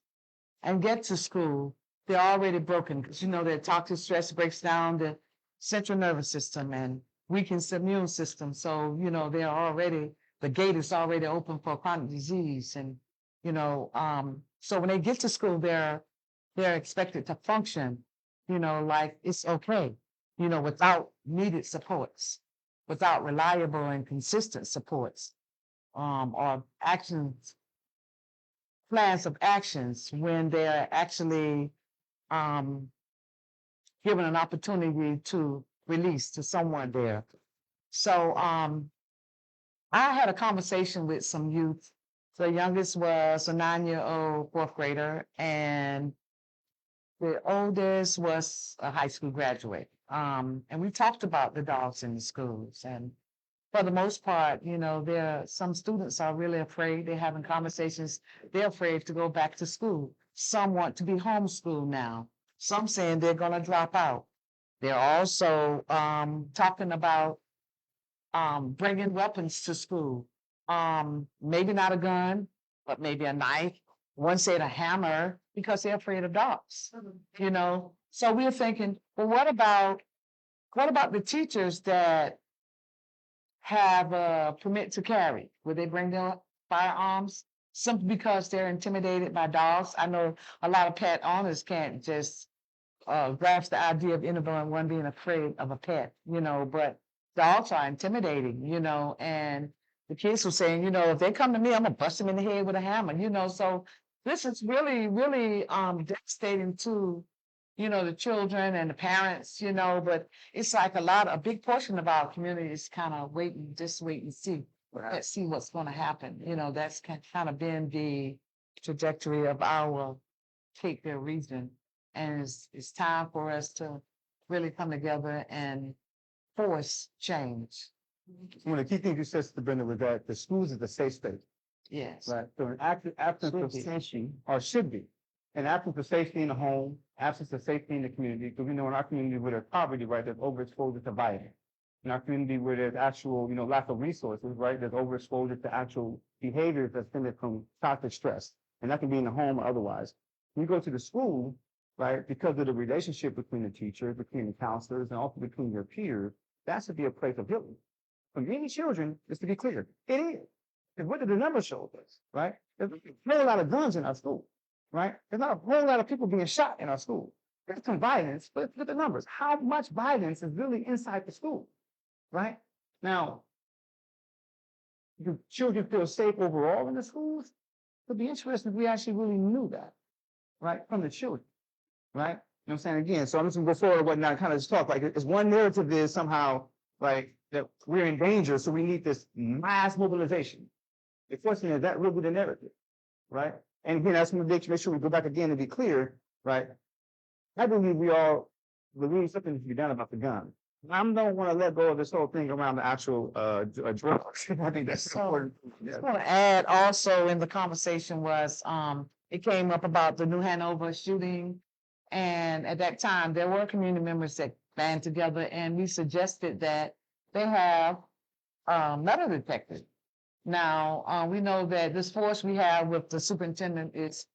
and get to school, they're already broken because their toxic stress breaks down the central nervous system and weakens the immune system. So they're already, the gate is already open for chronic disease, and so when they get to school, they're expected to function, like it's okay, without needed supports, without reliable and consistent supports, or plans of actions when they're actually given an opportunity to release to someone there. So I had a conversation with some youth. The youngest was a 9-year-old fourth grader, and the oldest was a high school graduate. And we talked about the dogs in the schools. And for the most part, some students are really afraid. They're having conversations. They're afraid to go back to school. Some want to be homeschooled now. Some saying they're going to drop out. They're also talking about bringing weapons to school. Maybe not a gun, but maybe a knife. One said a hammer because they're afraid of dogs. So we're thinking, well, what about the teachers that have a permit to carry? Would they bring their firearms simply because they're intimidated by dogs? I know a lot of pet owners can't just grasp the idea of anyone being afraid of a pet, but dogs are intimidating, and the kids were saying, if they come to me, I'm gonna bust them in the head with a hammer, so this is really, really devastating to, the children and the parents, but it's like a big portion of our community is kind of wait and see. Let's see what's gonna happen. That's kind of been the trajectory of our take their reason. And it's time for us to really come together and force change. One of the key things you said, Mr. Brennan, was that the schools is a safe space, Yes. right? So an absence of Should be. safety, or should be, an absence of safety in the home, absence of safety in the community, because we know in our community where there's poverty, right, there's overexposure to violence. In our community where there's actual, lack of resources, right, there's overexposure to actual behaviors that stem from toxic stress. And that can be in the home or otherwise. When you go to the school, right, because of the relationship between the teachers, between the counselors, and also between your peers, that should be a place of healing. For many children, just to be clear, it is. And what do the numbers show us, right? There's a whole lot of guns in our school, right? There's not a whole lot of people being shot in our school. There's some violence, but look at the numbers. How much violence is really inside the school, right? Now, do children feel safe overall in the schools? It'd be interesting if we actually really knew that, right, from the children, right? You know what I'm saying? Again, so I'm just gonna go forward and whatnot, kind of just talk like it's one narrative is somehow like that we're in danger, so we need this mass mobilization. The question is that really the narrative, right? And again, that's make sure we go back again and be clear, right? I believe we all believe something to be done about the gun. I don't want to let go of this whole thing around the actual drugs. I think that's So, important. I just want to add also in the conversation was, it came up about the New Hanover shooting. And at that time, there were community members that band together and we suggested that they have metal detectors. Now, we know that this force we have with the superintendent is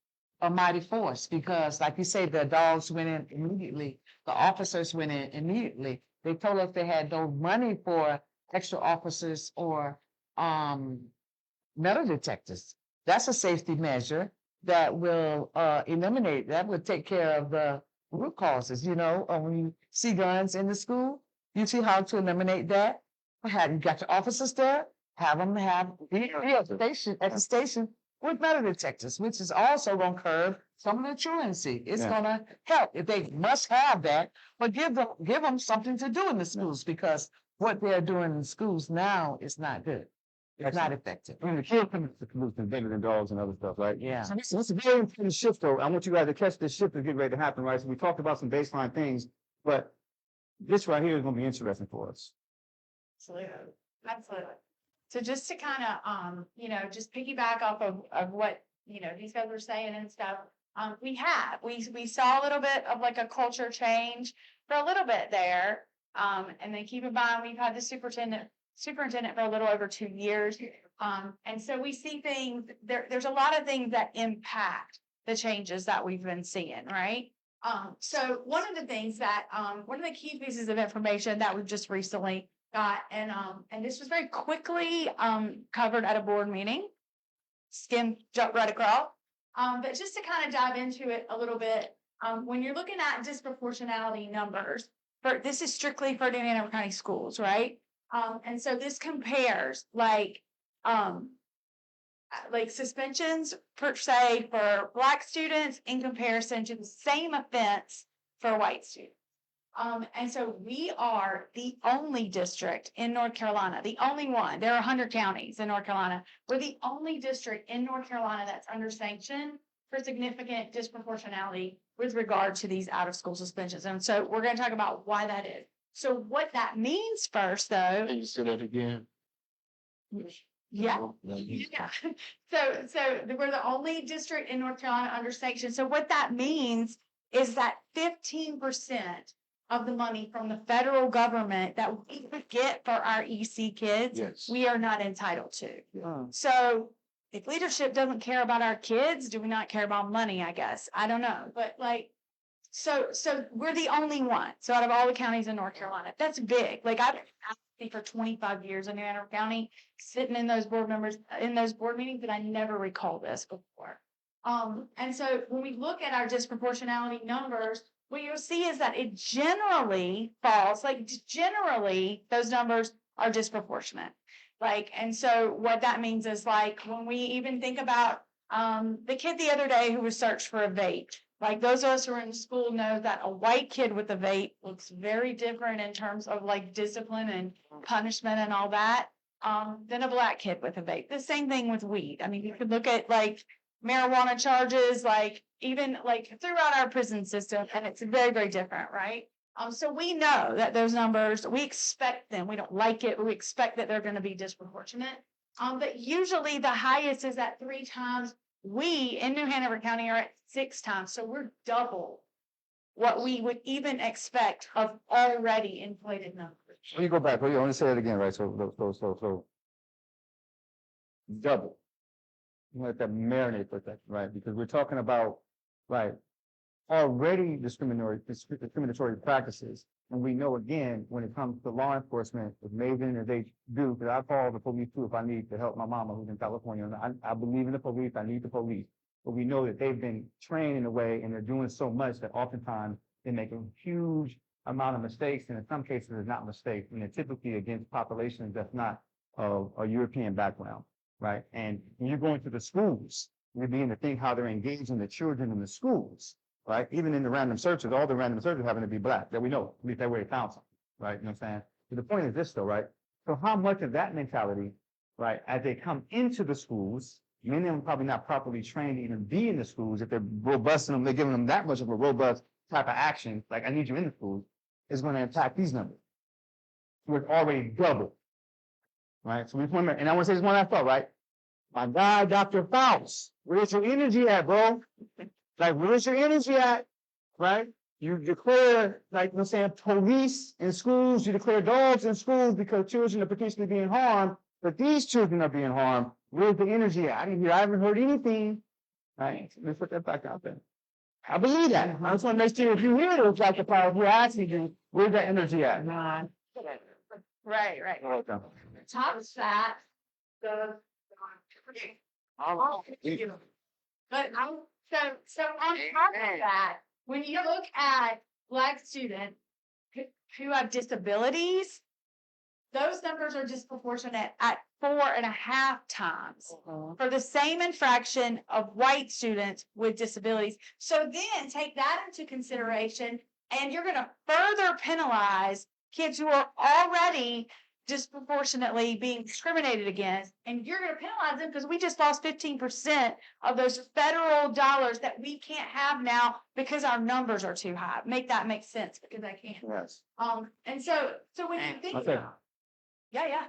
a mighty force because like you say, the dogs went in immediately, the officers went in immediately. They told us they had no money for extra officers or metal detectors. That's a safety measure that will eliminate, that would take care of the root causes, when you see guns in the school, you see how to eliminate that. Have you got your officers there? Have them be at the station with metal detectors, which is also going to curb some of the truancy. It's Yeah. going to help if they must have that, but give them something to do in the schools because what they're doing in schools now is not good. It's not effective. I mean, the kids come to solutions better than dogs and other stuff, right? Yeah. So this is a very important shift, though. I want you guys to catch this shift that's getting ready to happen, right? So we talked about some baseline things, but this right here is going to be interesting for us. Absolutely. Absolutely. So just to kind of, just piggyback off of what, these guys were saying and stuff, we saw a little bit of like a culture change for a little bit there. And then keep in mind, we've had the superintendent for a little over 2 years. And so we see things, there's a lot of things that impact the changes that we've been seeing, right? So one of the things that, one of the key pieces of information that we've just recently got, and this was very quickly covered at a board meeting, jumped right across. But just to kind of dive into it a little bit, when you're looking at disproportionality numbers, this is strictly for the New Hanover County schools, right? And so this compares like suspensions per se for Black students in comparison to the same offense for white students. And so we are the only district in North Carolina, the only one. There are 100 counties in North Carolina. We're the only district in North Carolina that's under sanction for significant disproportionality with regard to these out-of-school suspensions. And so we're going to talk about why that is. So what that means first, though. Can you say that again? Yeah. No, you- Yeah. So we're the only district in North Carolina under sanction. So what that means is that 15% of the money from the federal government that we would get for our EC kids, Yes. we are not entitled to. Yeah. So if leadership doesn't care about our kids, do we not care about money? I guess. I don't know. But so we're the only one. So out of all the counties in North Carolina, that's big. I've been for 25 years in New Hanover County, sitting in those board meetings, but I never recall this before. And so when we look at our disproportionality numbers, what you'll see is that it generally falls, generally those numbers are disproportionate. And so what that means is when we even think about the kid the other day who was searched for a vape, those of us who are in school know that a white kid with a vape looks very different in terms of discipline and punishment and all that than a Black kid with a vape. The same thing with weed. I mean, you could look at marijuana charges, even throughout our prison system, and it's very, very different, right? So we know that those numbers, we expect them. We don't like it, but we expect that they're going to be disproportionate. But usually the highest is at 3 times. We in New Hanover County are at 6 times, so we're double what we would even expect of already inflated numbers. Let me go back. I want to say it again, right? So double. Let that marinate for a second, right? Because we're talking about, right, already discriminatory practices. And we know, again, when it comes to law enforcement, as amazing as they do, because I call the police too if I need to help my mama who's in California. And I believe in the police. I need the police. But we know that they've been trained in a way and they're doing so much that oftentimes they make a huge amount of mistakes. And in some cases, it's not mistakes. And they're typically against populations that's not of a European background, right? And when you're going to the schools, you're beginning to think how they're engaging the children in the schools, right? Even in the random searches, all the random searches happen to be black, that we know, at least that way they found some, right? You know what I'm saying? But the point is this though, right? So how much of that mentality, right, as they come into the schools, many of them probably not properly trained to even be in the schools, if they're robust in them, they're giving them that much of a robust type of action, like I need you in the schools, is going to impact these numbers. We're already double, right? So we remember, and I want to say this one last thought, right? My guy, Dr. Foust, where's your energy at, bro? Like, where's your energy at, right? You declare, like, you know what I'm saying, police in schools, you declare dogs in schools because children are potentially being harmed, but these children are being harmed. Where's the energy at? I haven't heard anything, right? Let me put that back out there. I believe that. I just want to make sure if you hear those Dr. Foust, you're asking you, where's that energy at? Right, right. Okay. Top of that, the. But so on top of that, when you look at Black students who have disabilities, those numbers are disproportionate at 4.5 times for the same infraction of white students with disabilities. So then take that into consideration, and you're going to further penalize kids who are already disproportionately being discriminated against, and you're going to penalize them because we just lost 15% of those federal dollars that we can't have now because our numbers are too high. Make that make sense, because I can't. Yes. And so when you think Okay. about, yeah.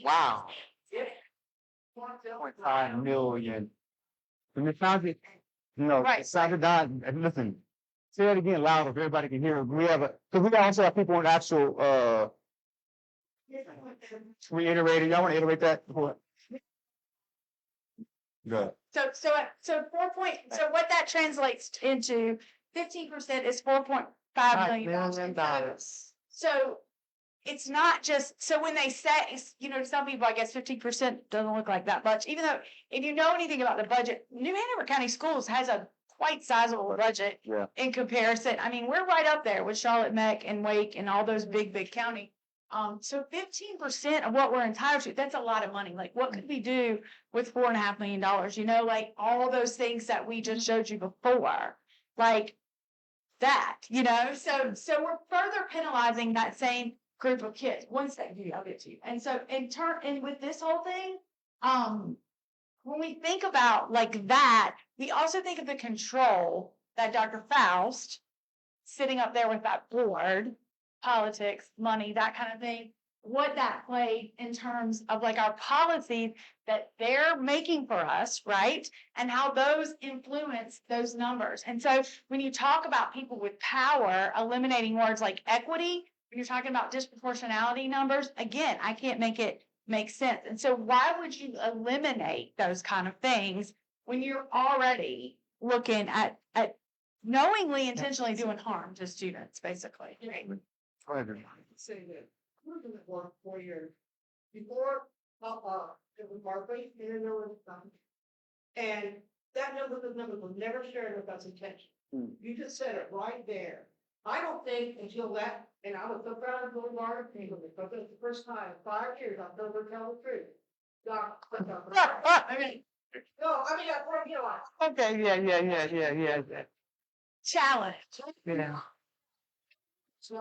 Wow. 0.5 million. And it sounded, Right. it sounded on, and listen, say that again loud if everybody can hear. We have because we also have people in actual, reiterating. Y'all want to iterate that? Good. So what that translates into, 15% is $4.5 million. So it's not just, so when they say, to some people, I guess 15% doesn't look like that much, even though if you know anything about the budget, New Hanover County Schools has a quite sizable budget in comparison. I mean, we're right up there with Charlotte, Meck, and Wake, and all those big counties. So 15% of what we're entitled to, that's a lot of money. Like, what could we do with $4.5 million? Like all those things that we just showed you before, like that, so we're further penalizing that same group of kids. One second, I'll get to you. And so and with this whole thing, when we think about like that, we also think of the control that Dr. Foust, sitting up there with that board, politics, money, that kind of thing, what that played in terms of like our policies that they're making for us, right? And how those influence those numbers. And so when you talk about people with power, eliminating words like equity, when you're talking about disproportionality numbers, again, I can't make it make sense. And so why would you eliminate those kind of things when you're already looking at knowingly, intentionally doing harm to students, basically? Go ahead. Say that, we're gonna work 4 years. Before, it was Marbury, and then there was some. And that number was never shared with us intention. You just said it right there. I don't think until that, and I was so proud of going Marbury, because it was the first time in 5 years I've never tell the truth. Okay, yeah. Challenge. Yeah. So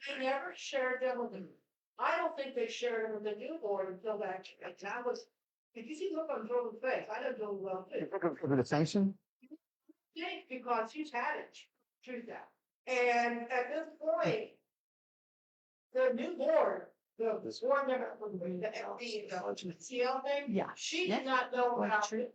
they never shared them with them. I don't think they shared them with the new board until that, if you see the look on Joel's face, I know Joel well too. For the sanction? Because he's had it, choose that. And at this point, the new board the board member from the LD, the CL thing. Yeah. She Yeah. did not know Well, about, true.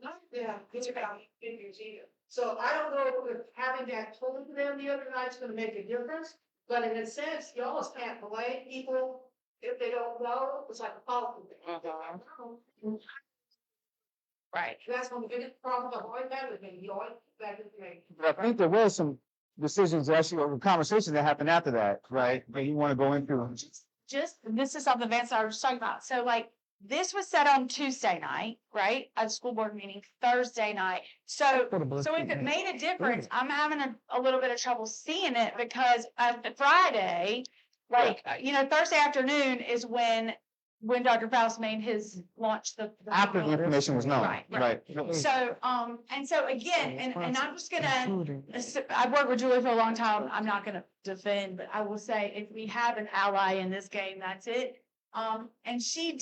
it's about figures either. So I don't know if having that told to them the other night's gonna make a difference, but in a sense, you almost can't blame people if they don't know, it's like a policy thing. Right. That's one of the biggest problems I've always had with me, you always get that information. But I think there was some decisions actually, or conversations that happened after that, right? But you want to go into. Just, this is something Vance and I were just talking about. So like, this was said on Tuesday night, right? At a school board meeting, Thursday night. So if it made a difference, I'm having a little bit of trouble seeing it because Friday, like, Thursday afternoon is when Dr. Faust made his launch the. After the information was known, Right, right? So, and so again, and I'm just gonna, I've worked with Julie for a long time. I'm not gonna defend, but I will say if we have an ally in this game, that's it. And she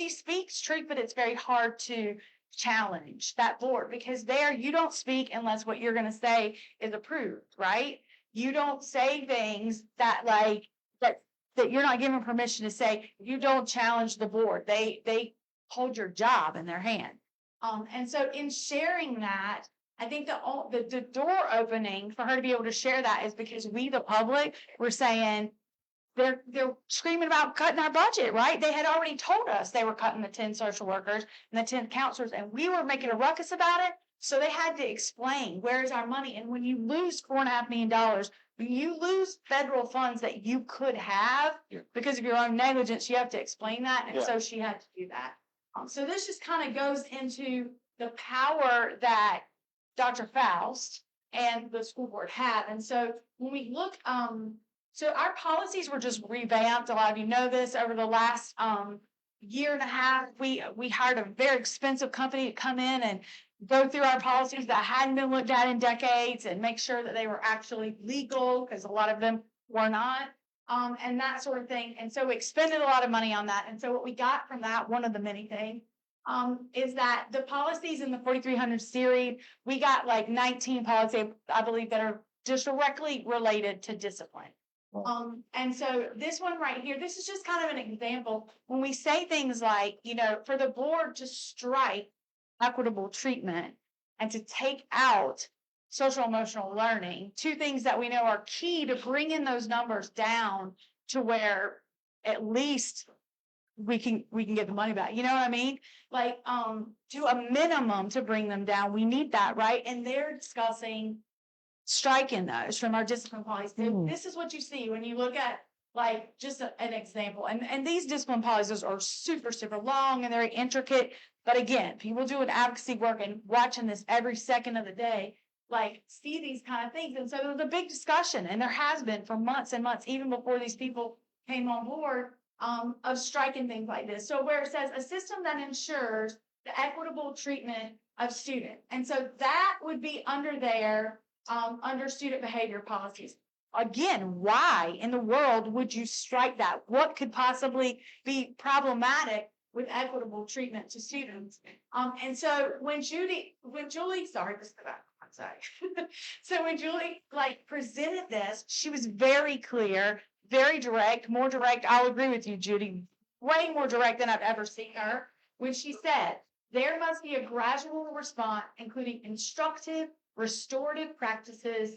speaks truth, but it's very hard to challenge that board because there you don't speak unless what you're gonna say is approved, right? You don't say things that that you're not given permission to say. You don't challenge the board. They hold your job in their hand. And so in sharing that, I think the door opening for her to be able to share that is because we, the public, were saying they're screaming about cutting our budget, right? They had already told us they were cutting the 10 social workers and the 10 counselors, and we were making a ruckus about it. So they had to explain where is our money. And when you lose $4.5 million, when you lose federal funds that you could have because of your own negligence, you have to explain that. And so she had to do that. So this just kind of goes into the power that Dr. Faust and the school board have. And so when we look, so our policies were just revamped. A lot of you know this over the last year and a half. We hired a very expensive company to come in and go through our policies that hadn't been looked at in decades and make sure that they were actually legal because a lot of them were not. And that sort of thing. And so we expended a lot of money on that. And so what we got from that, one of the many things, is that the policies in the 4300 series, we got like 19 policies, I believe, that are just directly related to discipline. And so this one right here, this is just kind of an example. When we say things like, for the board to strike equitable treatment and to take out social emotional learning, two things that we know are key to bringing those numbers down to where at least we can get the money back. You know what I mean? Like, to a minimum to bring them down, we need that, right? And they're discussing striking those from our discipline policies. This is what you see when you look at like just an example. And these discipline policies are super, super long and very intricate. But again, people doing advocacy work and watching this every second of the day, like see these kind of things. And so there was a big discussion, and there has been for months and months, even before these people came on board, of striking things like this. So where it says a system that ensures the equitable treatment of students. And so that would be under there, under student behavior policies. Again, why in the world would you strike that? What could possibly be problematic with equitable treatment to students? And so when Julie, sorry, this is the back. I'm sorry. So when Julie presented this, she was very clear, very direct, more direct. I'll agree with you, Judy, way more direct than I've ever seen her. When she said, there must be a gradual response, including instructive, restorative practices,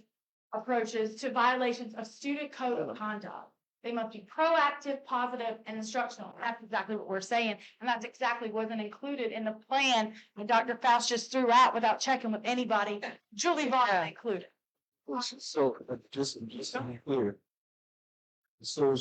approaches to violations of student code of conduct. They must be proactive, positive, and instructional. That's exactly what we're saying. And that's exactly wasn't included in the plan that Dr. Faust just threw out without checking with anybody. Julie Vaughn included. So just to be clear. So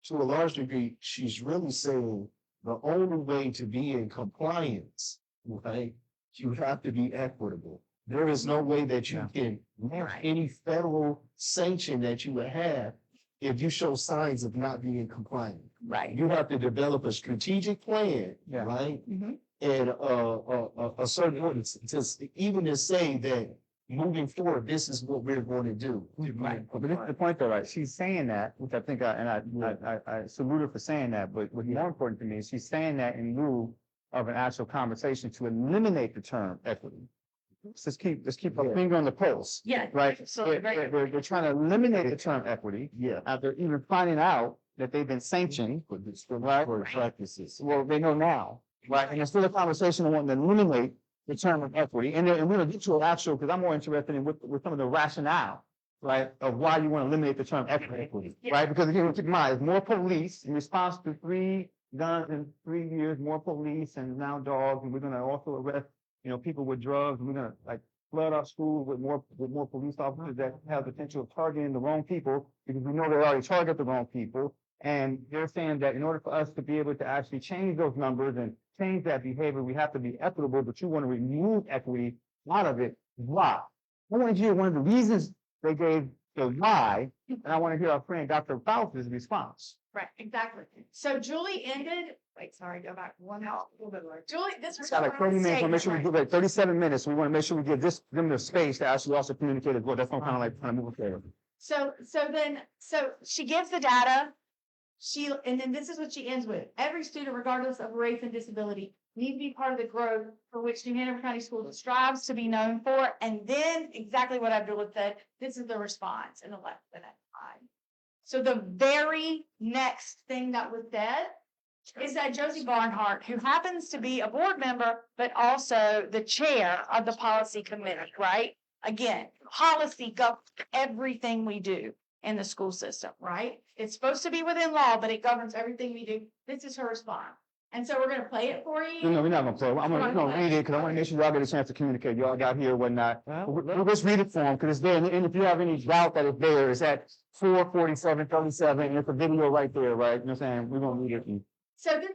to a large degree, she's really saying the only way to be in compliance, right? You have to be equitable. There is no way that you can have any federal sanction that you would have if you show signs of not being compliant. Right. You have to develop a strategic plan, right? And a certain order to even to say that moving forward, this is what we're going to do. Right. But this is the point though, right? She's saying that, which I think I salute her for saying that, but what's more important to me is she's saying that in lieu of an actual conversation to eliminate the term equity. Let's keep our finger on the pulse. Yeah. Right. Absolutely. They're trying to eliminate the term equity. Yeah. After even finding out that they've been sanctioned, For right? discriminatory practices. Well, they know now, right? And it's still a conversation on wanting to eliminate the term of equity. And then, and we're gonna get to an actual, because I'm more interested in with some of the rationale, right, of why you want to eliminate the term equity, right? Because again, keep in mind, it's more police in response to 3 guns in 3 years, more police and now dogs, and we're gonna also arrest, people with drugs, and we're gonna like flood our schools with more police officers that have potential of targeting the wrong people, because we know they already target the wrong people. And they're saying that in order for us to be able to actually change those numbers and change that behavior, we have to be equitable, but you want to remove equity out of it. Why? I want to hear one of the reasons they gave the why, and I want to hear our friend Dr. Faust's response. Right, exactly. So Julie ended, wait, sorry, go back one hour, a little bit more. Julie, this was. It's got like 30 minutes, we'll make sure we give it 37 minutes, we want to make sure we give them the space to actually also communicate as well. That's what I'm kind of like trying to move forward. So she gives the data. And then this is what she ends with. Every student, regardless of race and disability, need to be part of the growth for which New Hanover County Schools strives to be known for. And then exactly what Abdullah said, this is the response in the next slide. So the very next thing that was said is that Josie Barnhart, who happens to be a board member, but also the chair of the policy committee, right? Again, policy governs everything we do in the school system, right? It's supposed to be within law, but it governs everything we do. This is her response. And so we're gonna play it for you. No, we're not gonna play. I'm gonna read it, because I want to make sure y'all get a chance to communicate. Y'all got here or whatnot. We'll just read it for them, because it's there. And if you have any doubt that it's there, it's at 4:47:37, and it's a video right there, right? You know what I'm saying? We're gonna read it. So this,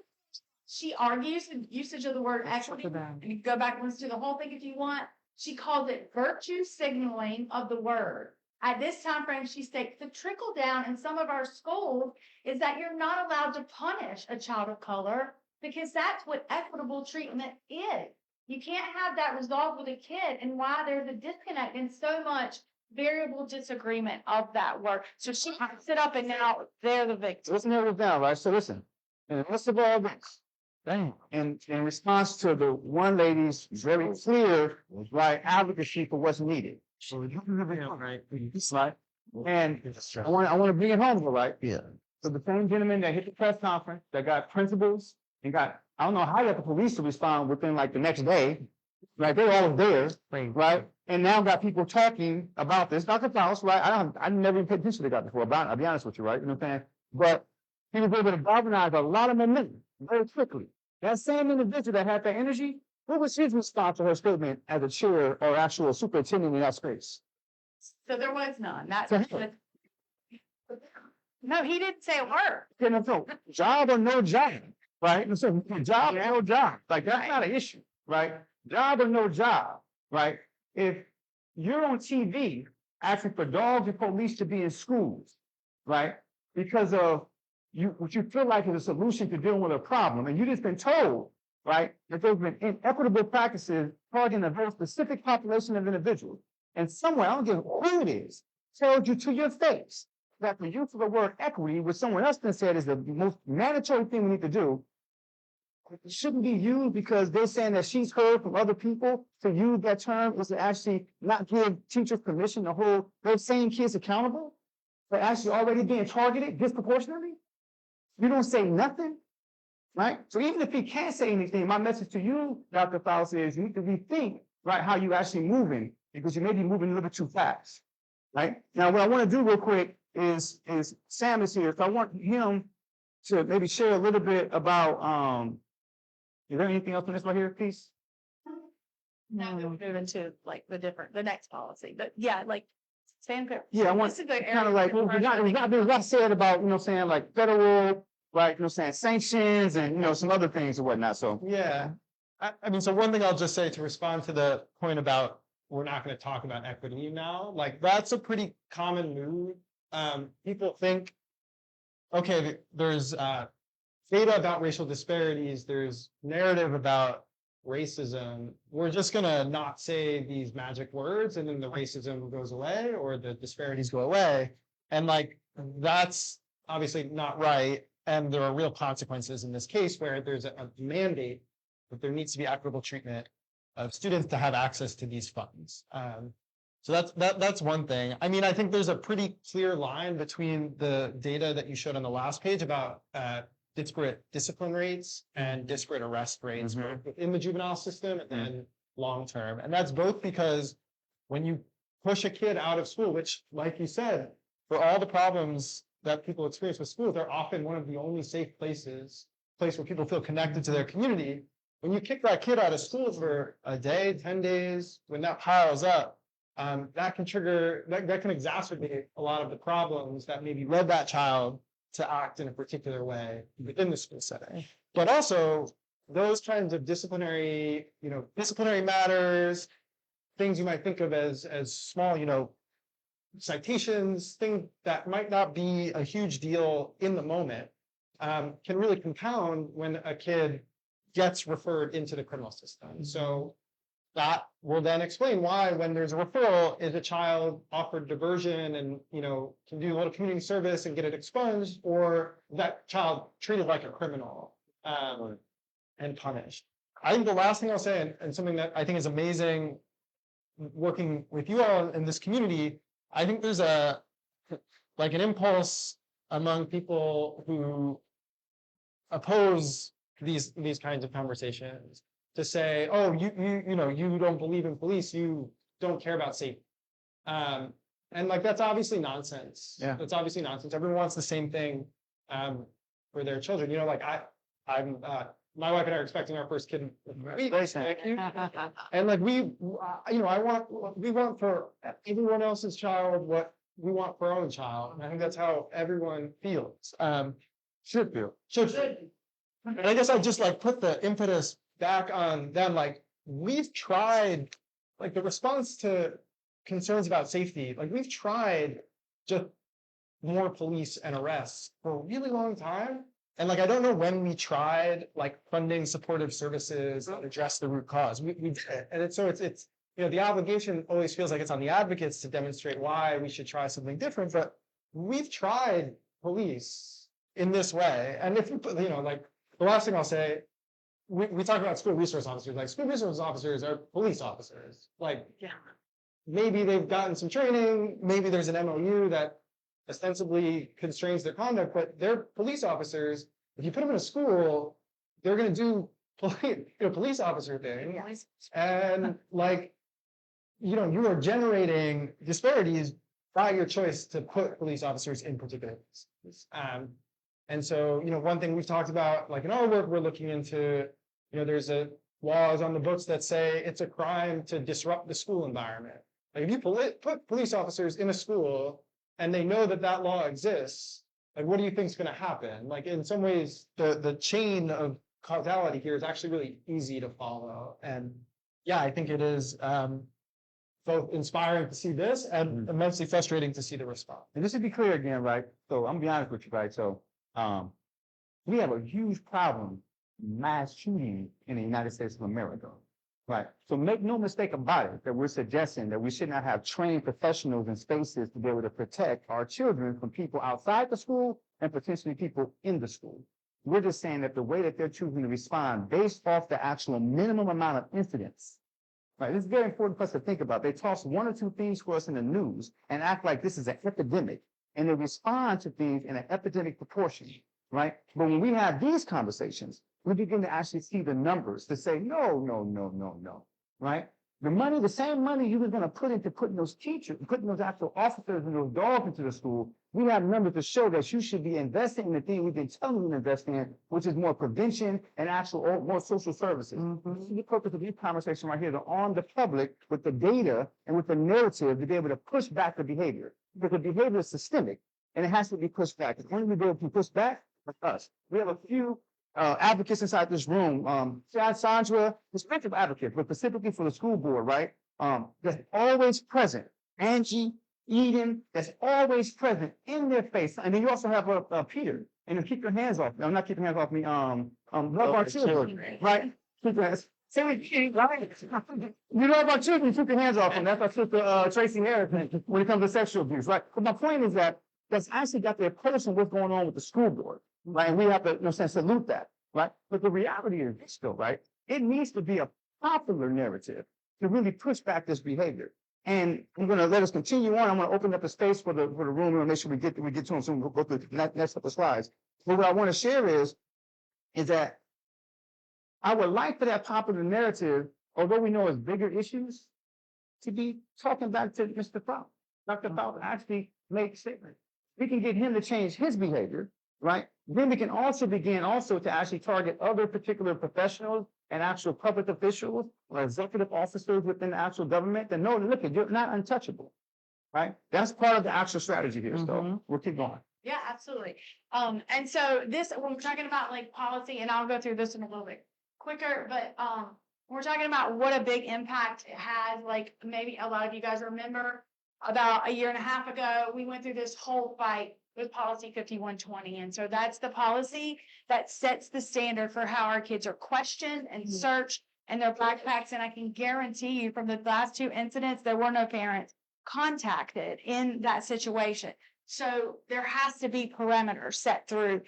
she argues the usage of the word equity. And you can go back and listen to the whole thing if you want. She calls it virtue signaling of the word. At this time frame, she states the trickle down in some of our schools is that you're not allowed to punish a child of color, because that's what equitable treatment is. You can't have that resolved with a kid, and why there's a disconnect and so much variable disagreement of that word. So she sit up and now they're the victims. Let's narrow it down, right? So listen, in the midst of all this, in response to the one lady's very clear, right, advocacy for what's needed. Right. And I want to bring it home, right? Yeah. So the same gentleman that hit the press conference, that got principals and got, I don't know how you got the police to respond within like the next day, right? They're all there, right? And now got people talking about this. Dr. Faust, right? I never even paid attention to that before, I'll be honest with you, right? You know what I'm saying? But he was able to galvanize a lot of momentum very quickly. That same individual that had that energy, what was his response to her statement as a chair or actual superintendent in that space? So there was none. That's To him. no, he didn't say a word. You know, job or no job, right? And so job or no job, like that's not an issue, right? Job or no job, right? If you're on TV asking for dogs and police to be in schools, right? Because of what you feel like is a solution to dealing with a problem, and you just been told, right, that there's been inequitable practices targeting a very specific population of individuals. And somewhere, I don't care who it is, tells you to your face that the use of the word equity, which someone else then said is the most mandatory thing we need to do, it shouldn't be used because they're saying that she's heard from other people to use that term is to actually not give teachers permission to hold those same kids accountable for actually already being targeted disproportionately. You don't say nothing, right? So even if he can't say anything, my message to you, Dr. Faust, is you need to rethink, right, how you actually moving, because you may be moving a little bit too fast, right? Now, what I want to do real quick is Sam is here, so I want him to maybe share a little bit about, is there anything else on this right here, please? Now we'll move into like the next policy, but yeah, like Sam. Yeah, I want This is the kind of like, there's not said about, you know what I'm saying, like federal, right, you know what I'm saying, sanctions and, you know, some other things and whatnot, so. Yeah, I mean, so one thing I'll just say to respond to the point about we're not going to talk about equity now, like that's a pretty common move. People think, okay, there's data about racial disparities, there's narrative about racism. We're just gonna not say these magic words and then the racism goes away or the disparities go away. And like, that's obviously not right. And there are real consequences in this case where there's a mandate that there needs to be equitable treatment of students to have access to these funds. So that's one thing. I mean, I think there's a pretty clear line between the data that you showed on the last page about disparate discipline rates and disparate arrest rates both within the juvenile system and then long term. And that's both because when you push a kid out of school, which, like you said, for all the problems that people experience with school, they're often one of the only safe place where people feel connected to their community. When you kick that kid out of school for a day, 10 days, when that piles up, that can trigger, that can exacerbate a lot of the problems that maybe led that child to act in a particular way within the school setting. But also those kinds of disciplinary matters, things you might think of as small, citations, things that might not be a huge deal in the moment, can really compound when a kid gets referred into the criminal system. So that will then explain why, when there's a referral, is a child offered diversion and can do a little community service and get it expunged, or that child treated like a criminal and punished. I think the last thing I'll say, and something that I think is amazing working with you all in this community, I think there's an impulse among people who oppose these kinds of conversations to say, oh, you don't believe in police, you don't care about safety. And that's obviously nonsense. Yeah. That's obviously nonsense. Everyone wants the same thing for their children. I'm my wife and I are expecting our first kid in a week. Thank you. And we want for everyone else's child what we want for our own child. And I think that's how everyone feels. Should feel. And I guess I just put the impetus back on them. We've tried, the response to concerns about safety, we've tried just more police and arrests for a really long time. And I don't know when we tried funding supportive services that address the root cause. It's the obligation always feels like it's on the advocates to demonstrate why we should try something different. But we've tried police in this way. And if you the last thing I'll say, we talk about school resource officers. School resource officers are police officers. Maybe they've gotten some training. Maybe there's an MOU that ostensibly constrains their conduct, but they're police officers. If you put them in a school, they're going to do police officer things. And you are generating disparities by your choice to put police officers in particular places. And so, one thing we've talked about, in our work, we're looking into, there's laws on the books that say it's a crime to disrupt the school environment. If you put police officers in a school and they know that law exists, what do you think is going to happen? In some ways, the chain of causality here is actually really easy to follow. And yeah, I think it is both inspiring to see this and immensely frustrating to see the response. And just to be clear again, right? So I'm gonna be honest with you, right? So we have a huge problem, mass shooting in the United States of America, right? So make no mistake about it, that we're suggesting that we should not have trained professionals in spaces to be able to protect our children from people outside the school and potentially people in the school. We're just saying that the way that they're choosing to respond based off the actual minimum amount of incidents, right? This is very important for us to think about. They toss one or two things for us in the news and act like this is an epidemic, and they respond to things in an epidemic proportion, right? But when we have these conversations, we begin to actually see the numbers to say, no, right? The same money you were going to put into putting those teachers, putting those actual officers and those dogs into the school, we have numbers to show that you should be investing in the thing we've been telling you to invest in, which is more prevention and actual more social services. This is the purpose of this conversation right here, to arm the public with the data and with the narrative to be able to push back the behavior. Because the behavior is systemic and it has to be pushed back. The only way we can push back is us. We have a few advocates inside this room. Sandra, respective advocate, but specifically for the school board, right? That's always present. Angie, Eden, that's always present in their face. And then you also have Peter. And then keep your hands off. No, not keep your hands off me. Love our children, right? Keep your hands. Right? You love our children, keep your hands off them. That's our sister Tracy Harrison when it comes to sexual abuse, right? But my point is that that's actually got the approach of what's going on with the school board. Right, and we have to, salute that, right? But the reality is this, though, right? It needs to be a popular narrative to really push back this behavior. And I'm gonna let us continue on. I'm gonna open up the space for the room and make sure we get to them. So we'll go through the next couple of slides. But what I want to share is that I would like for that popular narrative, although we know it's bigger issues, to be talking back to Mr. Foust. Dr. Foust actually made a statement. We can get him to change his behavior, right? Then we can also begin to actually target other particular professionals and actual public officials or executive officers within the actual government that know, look, you're not untouchable, right? That's part of the actual strategy here. So we'll keep going. Yeah, absolutely. And so this, when we're talking about like policy, and I'll go through this in a little bit quicker, but we're talking about what a big impact it has. Like maybe a lot of you guys remember about a year and a half ago, we went through this whole fight with policy 5120. And so that's the policy that sets the standard for how our kids are questioned and searched and their backpacks. And I can guarantee you from the last two incidents, there were no parents contacted in that situation. So there has to be parameters set through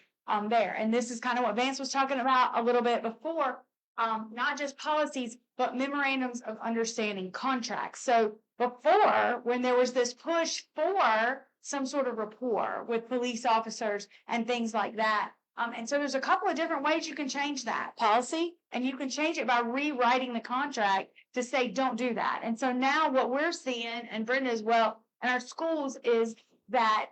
there. And this is kind of what Vance was talking about a little bit before, not just policies, but memorandums of understanding contracts. So before, when there was this push for some sort of rapport with police officers and things like that. And so there's a couple of different ways you can change that policy, and you can change it by rewriting the contract to say, don't do that. And so now what we're seeing, and Brenda as well, in our schools is that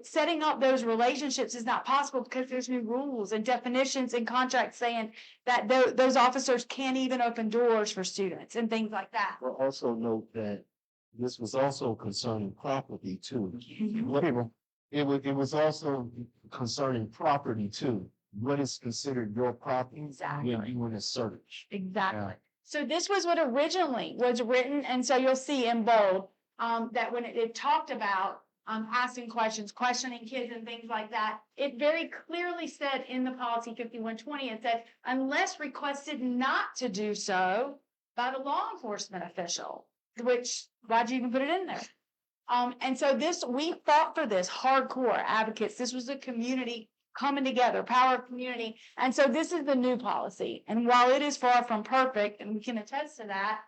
setting up those relationships is not possible because there's new rules and definitions and contracts saying that those officers can't even open doors for students and things like that. We'll also note that this was also concerning property too. It was also concerning property too. What is considered your property Exactly. when you want to search? Exactly. Yeah. So this was what originally was written, and so you'll see in bold that when it talked about asking questions, questioning kids and things like that, it very clearly said in the policy 5120, it said, unless requested not to do so by the law enforcement official, which, why'd you even put it in there? And so we fought for this hardcore advocates. This was a community coming together, power of community. And so this is the new policy. And while it is far from perfect, and we can attest to that,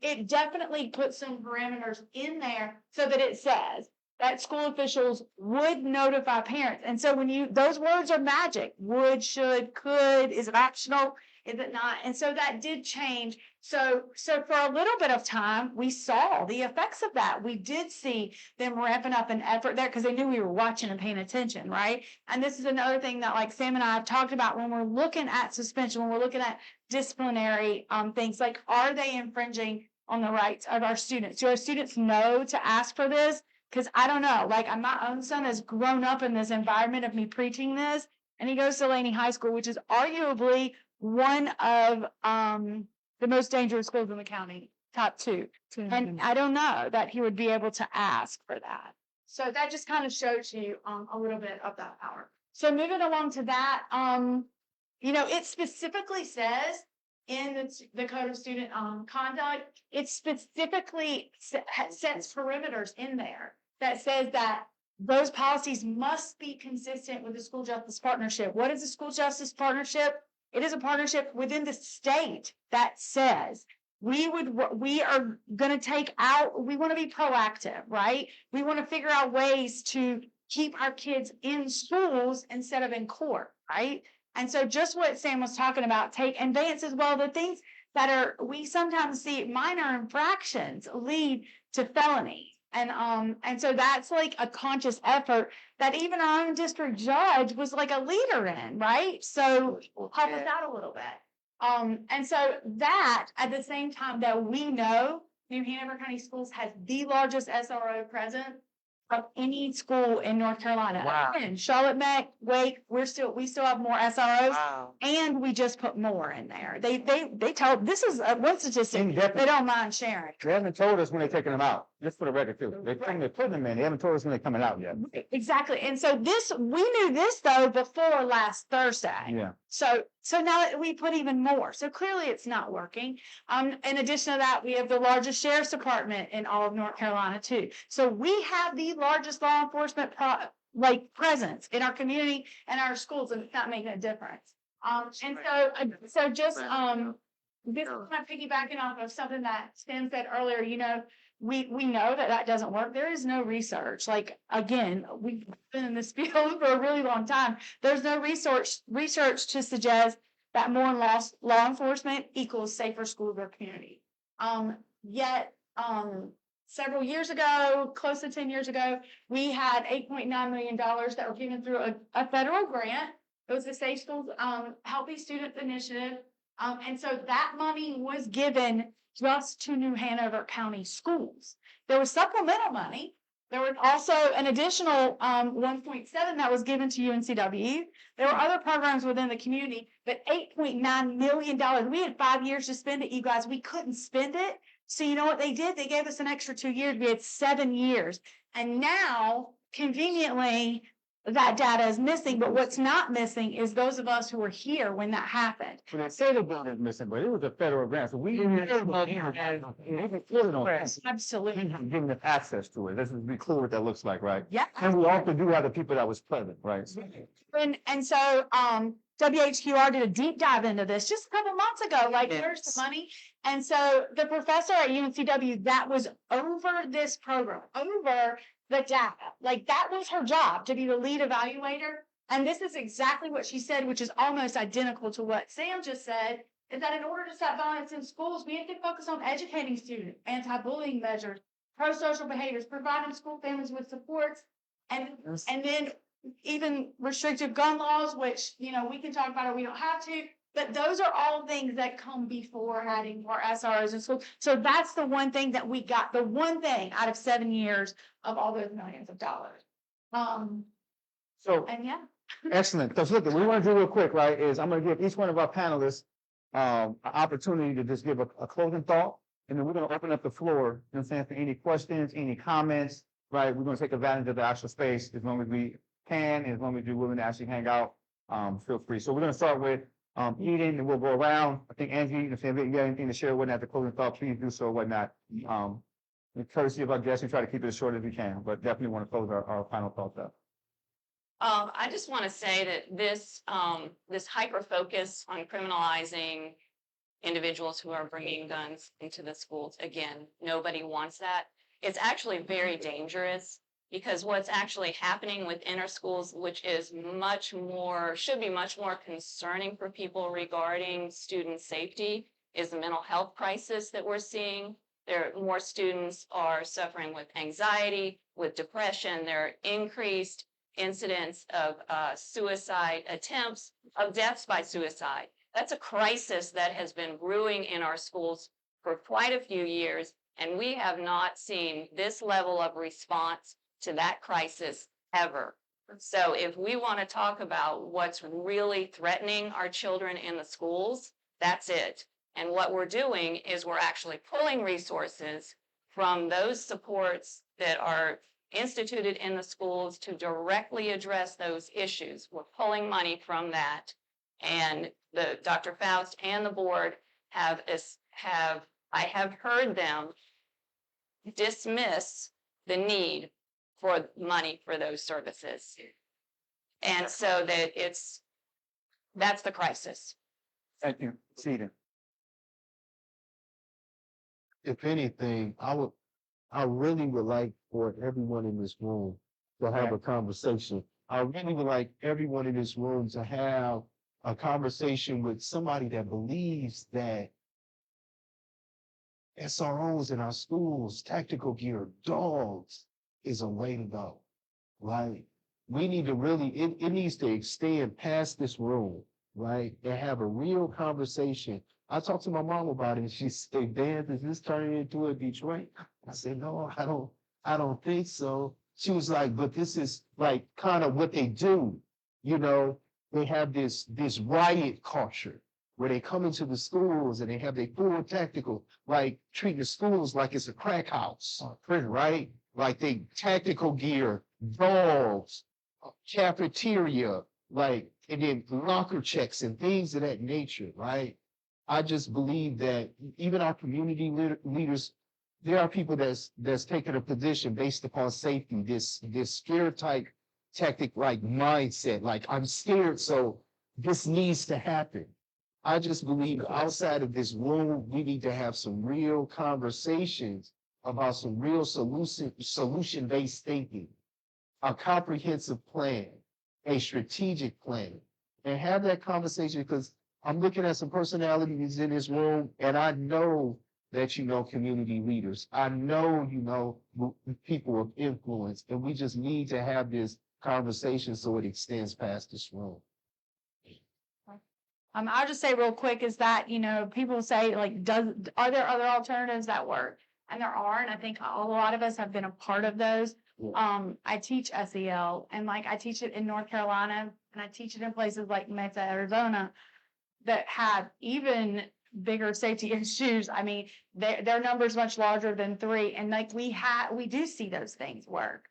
it definitely puts some parameters in there so that it says that school officials would notify parents. And so those words are magic. Would, should, could, is it optional? Is it not? And so that did change. So for a little bit of time, we saw the effects of that. We did see them ramping up an effort there because they knew we were watching and paying attention, right? And this is another thing that like Sam and I have talked about when we're looking at suspension, when we're looking at disciplinary things, like are they infringing on the rights of our students? Do our students know to ask for this? Because I don't know, like my own son has grown up in this environment of me preaching this, and he goes to Laney High School, which is arguably one of the most dangerous schools in the county, top two. And I don't know that he would be able to ask for that. So that just kind of shows you a little bit of that power. So moving along to that, it specifically says in the Code of Student Conduct, it specifically sets perimeters in there that says that those policies must be consistent with the school justice partnership. What is a school justice partnership? It is a partnership within the state that says we are going to we want to be proactive, right? We want to figure out ways to keep our kids in schools instead of in court, right? And so just what Sam was talking about, and Vance as well, the things that we sometimes see minor infractions lead to felony. And so that's like a conscious effort that even our own district judge was like a leader in, right? So help us out a little bit. And so that at the same time that we know New Hanover County Schools has the largest SRO presence of any school in North Carolina. Wow. And Charlotte, Mac, Wake, we still have more SROs. Wow. And we just put more in there. They told, this is one statistic In-depth. they don't mind sharing. They haven't told us when they're taking them out, just for the record too. They're putting them in. They haven't told us when they're coming out yet. Exactly. And so we knew this though before last Thursday. Yeah. So now that we put even more. So clearly it's not working. In addition to that, we have the largest sheriff's department in all of North Carolina too. So we have the largest law enforcement presence in our community and our schools, and it's not making a difference. And so just this is kind of piggybacking off of something that Stan said earlier, we know that that doesn't work. There is no research. Like, again, we've been in this field for a really long time. There's no research to suggest that more law enforcement equals safer schools or community. Yet, several years ago, close to 10 years ago, we had $8.9 million that were given through a federal grant. It was the Safe Schools, Healthy Students Initiative. And so that money was given just to New Hanover County schools. There was supplemental money. There was also an additional 1.7 that was given to UNCW. There were other programs within the community, but $8.9 million. We had 5 years to spend it, you guys. We couldn't spend it. So you know what they did? They gave us an extra 2 years. We had 7 years. And now, conveniently, that data is missing, but what's not missing is those of us who were here when that happened. When they say the bill is missing, but it was a federal grant, so we didn't Absolutely. giving us access to it. Let's be clear what that looks like, right? Yeah. And we also do have the people that was present, right? And so WHQR did a deep dive into this just a couple months ago, like where's the money? And so the professor at UNCW that was over this program, over the data, like that was her job, to be the lead evaluator. And this is exactly what she said, which is almost identical to what Sam just said, is that in order to stop violence in schools, we have to focus on educating students, anti-bullying measures, pro-social behaviors, providing school families with supports, and then even restrictive gun laws, which, we can talk about it, we don't have to, but those are all things that come before having more SROs in school. So that's the one thing that we got, the one thing out of 7 years of all those millions of dollars. So, And yeah. excellent. So look, what we want to do real quick, right, is I'm going to give each one of our panelists an opportunity to just give a closing thought, and then we're going to open up the floor, you know what I'm saying, for any questions, any comments, right? We're going to take advantage of the actual space as long as we can, and as long as you're willing to actually hang out, feel free. So we're going to start with Eden, and we'll go around. I think Angie, if you got anything to share, whatnot, the closing thought, please do so, whatnot. In courtesy of our guests, we try to keep it as short as we can, but definitely want to close our final thoughts up. I just want to say that this hyper focus on criminalizing individuals who are bringing guns into the schools, again, nobody wants that. It's actually very dangerous, because what's actually happening within our schools, which is should be much more concerning for people regarding student safety, is the mental health crisis that we're seeing. More students are suffering with anxiety, with depression. There are increased incidents of suicide attempts, of deaths by suicide. That's a crisis that has been brewing in our schools for quite a few years, and we have not seen this level of response to that crisis ever. So if we want to talk about what's really threatening our children in the schools, that's it. And what we're doing is we're actually pulling resources from those supports that are instituted in the schools to directly address those issues. We're pulling money from that. And Dr. Foust and the board I have heard them dismiss the need for money for those services. And so that's the crisis. Thank you. Eden. If anything, I really would like for everyone in this room to have a conversation. I really would like everyone in this room to have a conversation with somebody that believes that SROs in our schools, tactical gear, dogs is a way to go. Right? We need to really, it needs to extend past this room, right? And have a real conversation. I talked to my mom about it, and she said, "Dan, is this turning into a Detroit?" I said, "No, I don't think so." She was like, "But this is like kind of what they do. They have this riot culture where they come into the schools and they have their full tactical, like treating the schools like it's a crack house, right? Like they tactical gear, dogs, cafeteria, and then locker checks and things of that nature, right?" I just believe that even our community leaders, there are people that's taking a position based upon safety, this scare type tactic, like mindset, like I'm scared, so this needs to happen. I just believe outside of this room, we need to have some real conversations about some real solution-based thinking, a comprehensive plan, a strategic plan, and have that conversation because I'm looking at some personalities in this room, and I know that you know community leaders. I know you know people of influence, and we just need to have this conversation so it extends past this room. I'll just say real quick is that, people say like, are there other alternatives that work? And there are, and I think a lot of us have been a part of those. I teach SEL and like I teach it in North Carolina and I teach it in places like Mesa, Arizona that have even bigger safety issues. I mean, their number is much larger than 3. And like we do see those things work.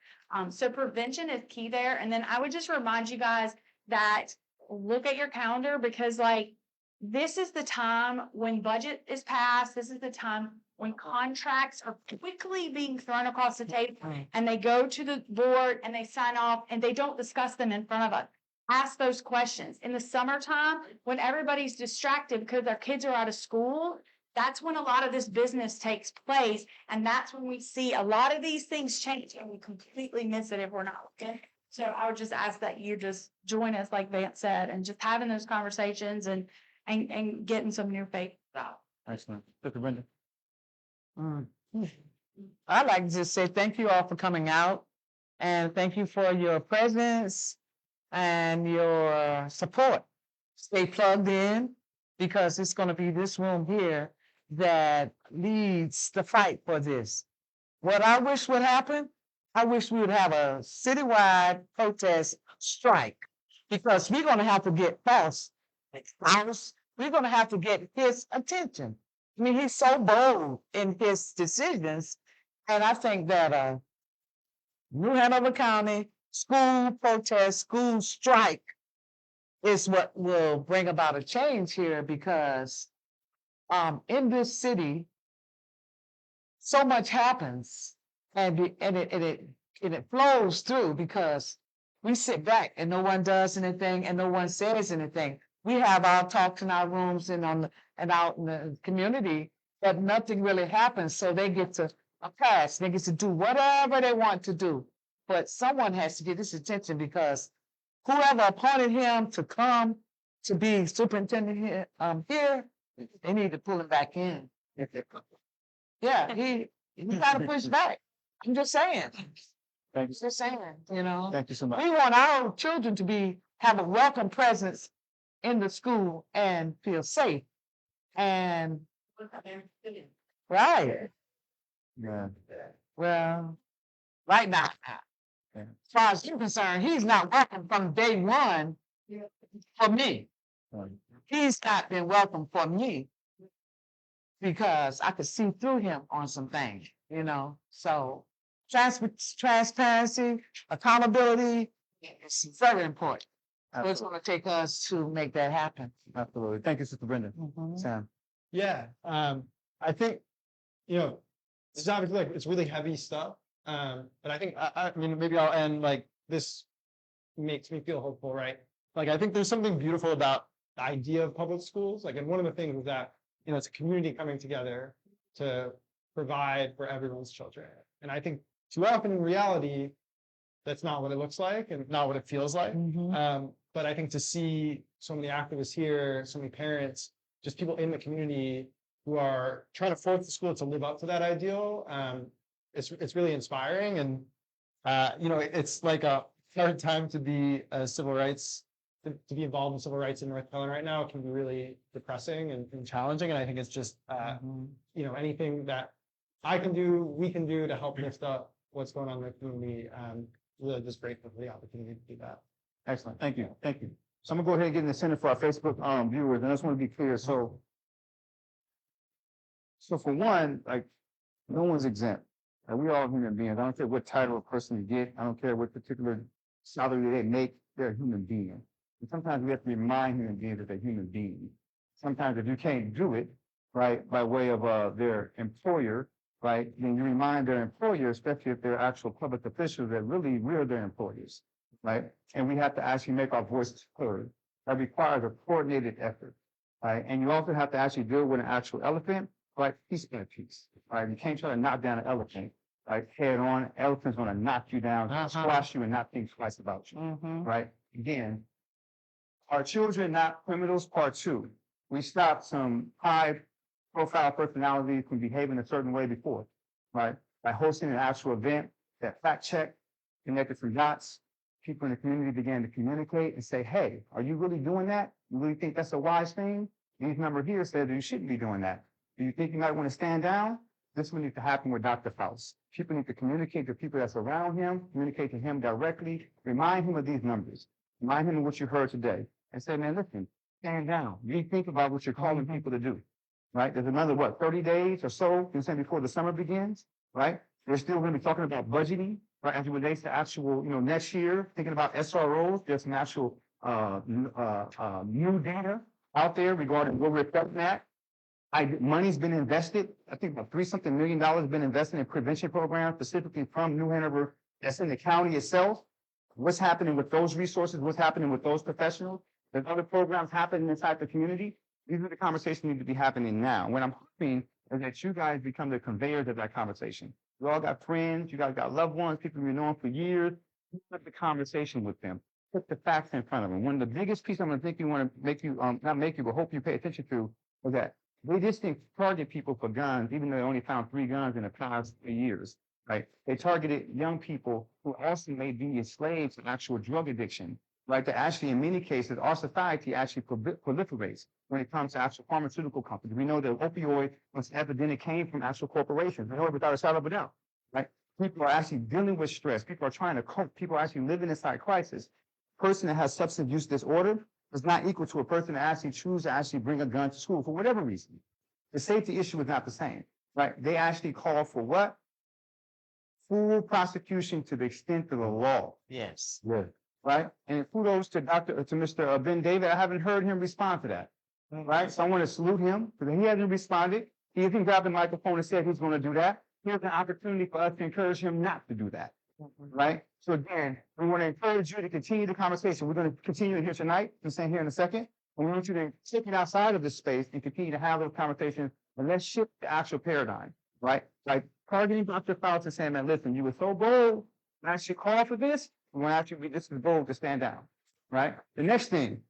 So prevention is key there. And then I would just remind you guys that look at your calendar because like this is the time when budget is passed. This is the time when contracts are quickly being thrown across the table and they go to the board and they sign off and they don't discuss them in front of us. Ask those questions. In the summertime, when everybody's distracted because their kids are out of school, that's when a lot of this business takes place. And that's when we see a lot of these things change and we completely miss it if we're not looking. So I would just ask that you just join us, like Vance said, and just having those conversations and getting some new faith out. Excellent. Dr. Brenda. I'd like to just say thank you all for coming out and thank you for your presence and your support. Stay plugged in because it's going to be this room here that leads the fight for this. What I wish would happen, I wish we would have a citywide protest strike because we're going to have to get Foust. We're going to have to get his attention. I mean, he's so bold in his decisions. And I think that New Hanover County school protest, school strike is what will bring about a change here because in this city, so much happens and it flows through because we sit back and no one does anything and no one says anything. We have our talks in our rooms and out in the community, but nothing really happens. So they get to pass. They get to do whatever they want to do. But someone has to get this attention because whoever appointed him to come to be superintendent here, they need to pull him back in. Yeah, he got to push back. I'm just saying. Thank you. Just saying, Thank you so much. We want our children to have a welcome presence in the school and feel safe. And right. Yeah. Well, right now, Yeah. as far as you're concerned, he's not welcome from day one for me. He's not been welcome for me because I could see through him on some things, So transparency, accountability is very important. So it's going to take us to make that happen. Absolutely. Thank you, Sister Brenda. Sam. Yeah, I think, it's obviously like, it's really heavy stuff. But I think, I mean, maybe I'll end like this makes me feel hopeful, right? Like, I think there's something beautiful about the idea of public schools. Like, and one of the things is that, it's a community coming together to provide for everyone's children. And I think too often in reality, that's not what it looks like and not what it feels like. But I think to see so many activists here, so many parents, just people in the community who are trying to force the school to live up to that ideal, it's really inspiring. And it's like a hard time to be a civil rights, to be involved in civil rights in North Carolina right now. It can be really depressing and challenging. And I think it's just anything that I can do, we can do to help lift up what's going on in the community. Really just grateful for the opportunity to do that. Excellent. Thank you. Thank you. So I'm gonna go ahead and get in the center for our Facebook viewers, and I just want to be clear. So for one, like no one's exempt. Like, we all human beings. I don't care what title a person you get. I don't care what particular salary they make. They're a human being. And sometimes we have to remind human beings that they're human beings. Sometimes if you can't do it, right, by way of their employer, right, then you remind their employer, especially if they're actual public officials, that really we're their employers, right? And we have to actually make our voices heard. That requires a coordinated effort. right? And you also have to actually deal with an actual elephant, right? Piece by piece, right? You can't try to knock down an elephant, right? Head on. Elephant's gonna knock you down, squash you, and not think twice about you, right? Again, our children not criminals, part two. We stopped some high profile personalities from behaving a certain way before, right? By hosting an actual event that fact checked, connected some dots, people in the community began to communicate and say, hey, are you really doing that? You really think that's a wise thing? These number here said that you shouldn't be doing that. Do you think you might want to stand down? This would need to happen with Dr. Foust. People need to communicate to people that's around him, communicate to him directly, remind him of these numbers, remind him of what you heard today, and say, man, listen, stand down. You think about what you're calling people to do, right? There's another, 30 days or so, you say before the summer begins, right? We're still going to be talking about budgeting, right? As it relates to actual, next year, thinking about SROs, there's some actual new data out there regarding where we're cutting at. Money's been invested. I think about $3-something million has been invested in prevention programs, specifically from New Hanover, that's in the county itself. What's happening with those resources? What's happening with those professionals? There's other programs happening inside the community. These are the conversations that need to be happening now. What I'm hoping is that you guys become the conveyors of that conversation. You all got friends, you guys got loved ones, people you've known for years. Put the conversation with them. Put the facts in front of them. One of the biggest pieces I'm going to think you want to make you, not make you, but hope you pay attention to is that they just didn't target people for guns, even though they only found 3 guns in the past 3 years, right? They targeted young people who also may be enslaved to actual drug addiction, right? That actually, in many cases, our society actually proliferates when it comes to actual pharmaceutical companies. We know that opioid epidemic came from actual corporations. We know it without a shadow of a doubt, right? People are actually dealing with stress. People are trying to cope. People are actually living inside crisis. A person that has substance use disorder is not equal to a person that actually chooses to actually bring a gun to school for whatever reason. The safety issue is not the same, right? They actually call for what? Full prosecution to the extent of the law. Yes. Yeah. Right? And kudos to Mr. Ben David. I haven't heard him respond to that. Right? So I want to salute him because he hasn't responded. He hasn't grabbed the microphone and said he's going to do that. Here's an opportunity for us to encourage him not to do that. Right? So again, we want to encourage you to continue the conversation. We're going to continue it here tonight. I'm saying here in a second. And we want you to take it outside of this space and continue to have those conversations. And let's shift the actual paradigm. Right? Like targeting Dr. Foust and saying, man, listen, you were so bold. And actually call for this. We want to actually this is bold to stand down. Right? The next thing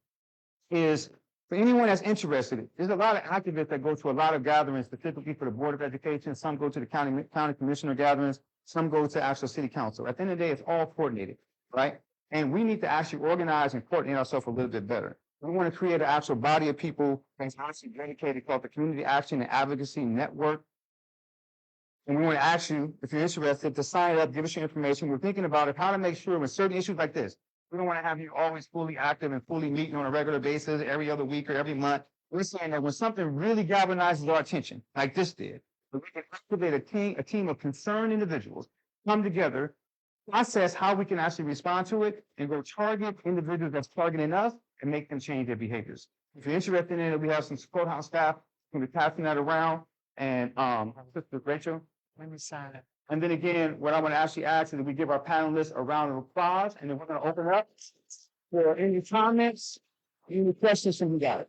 is for anyone that's interested, there's a lot of activists that go to a lot of gatherings, specifically for the Board of Education. Some go to the county commissioner gatherings. Some go to actual city council. At the end of the day, it's all coordinated, right? And we need to actually organize and coordinate ourselves a little bit better. We want to create an actual body of people that's actually dedicated called the Community Action and Advocacy Network. And we want to ask you, if you're interested, to sign up, give us your information. We're thinking about it, how to make sure with certain issues like this, we don't want to have you always fully active and fully meeting on a regular basis every other week or every month. We're saying that when something really galvanizes our attention, like this did, we can activate a team of concerned individuals, come together, process how we can actually respond to it, and go target individuals that's targeting us and make them change their behaviors. If you're interested in it, we have some support house staff who will be passing that around. And Sister Rachel, Let me sign it. and then again, what I want to actually ask is that we give our panelists a round of applause, and then we're going to open up for any comments, any questions from you guys.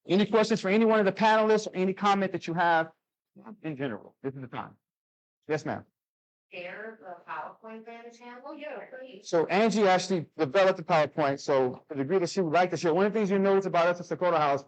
Any questions for any one of the panelists or any comment that you have in general? This is the time. Yes, ma'am. Share the PowerPoint presentation. Oh, yeah, please. So Angie actually developed the PowerPoint. So to the degree that she would like to share, one of the things you notice about us at Dakota House,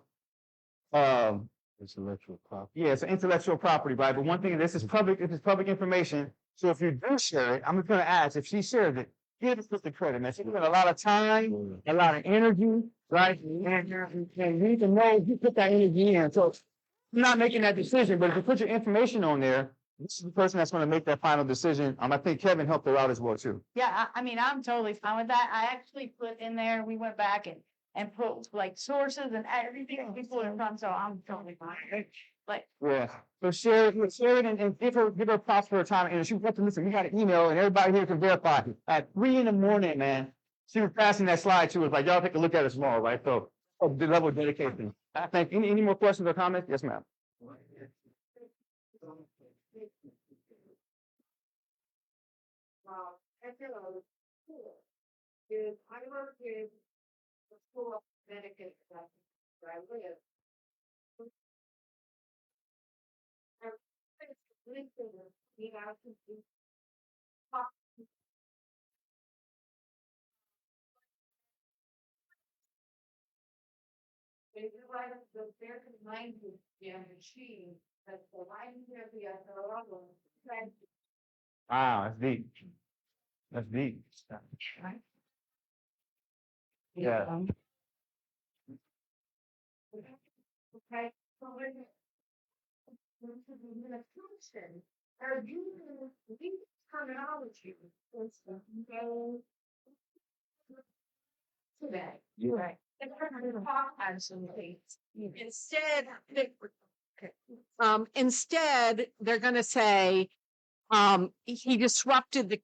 Intellectual property. yeah, it's intellectual property, right? But one thing, this is public information. So if you do share it, I'm just going to ask, if she shares it, give us the credit, man. She put a lot of time, a lot of energy, right? And you need to know who put that energy in. So I'm not making that decision, but if you put your information on there, this is the person that's going to make that final decision. I think Kevin helped her out as well, too. Yeah, I mean, I'm totally fine with that. I actually put in there, we went back and put like sources and everything we put in front, so I'm totally fine. Like, Yeah. So share it and give her props for her time. And she got to listen. We got an email and everybody here can verify. At 3 a.m, man, she was passing that slide to us. Like, y'all take a look at it tomorrow, right? So the level of dedication. I think any more questions or comments? Yes, ma'am. At the school, is I work with the school of Connecticut, where I live, Wow, that's deep. That's deep. Yeah. Okay, so when are using these terminology, it's no today. Yeah. Right. And we're gonna talk absolutely. Instead, instead, they're gonna say, he disrupted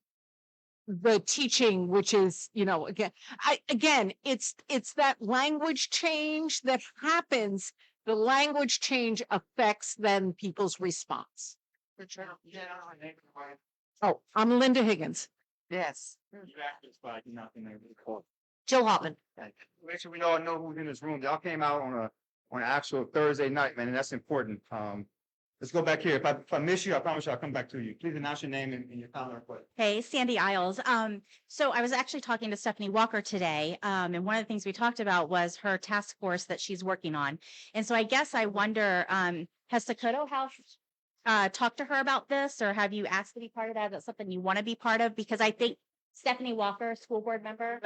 the teaching, which is, again, it's that language change that happens. The language change affects then people's response. Oh, I'm Linda Higgins. Yes. Jill Hoffman. Make sure we all know who's in this room. Y'all came out on an actual Thursday night, man, and that's important. Let's go back here. If I miss you, I promise you I'll come back to you. Please announce your name and your comment request. Hey, Sandy Isles. So I was actually talking to Stephanie Walker today, and one of the things we talked about was her task force that she's working on. And so I guess I wonder, has Sokoto House talked to her about this, or have you asked to be part of that? Is that something you want to be part of? Because I think Stephanie Walker, school board member,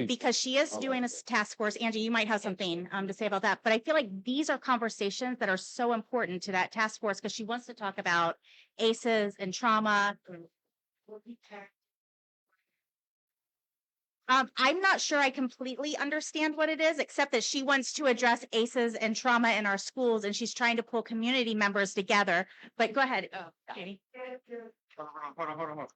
because she is doing a task force. Angie, you might have something to say about that. But I feel like these are conversations that are so important to that task force because she wants to talk about ACEs and trauma. I'm not sure I completely understand what it is, except that she wants to address ACEs and trauma in our schools, and she's trying to pull community members together. But go ahead, Katie. Hold on.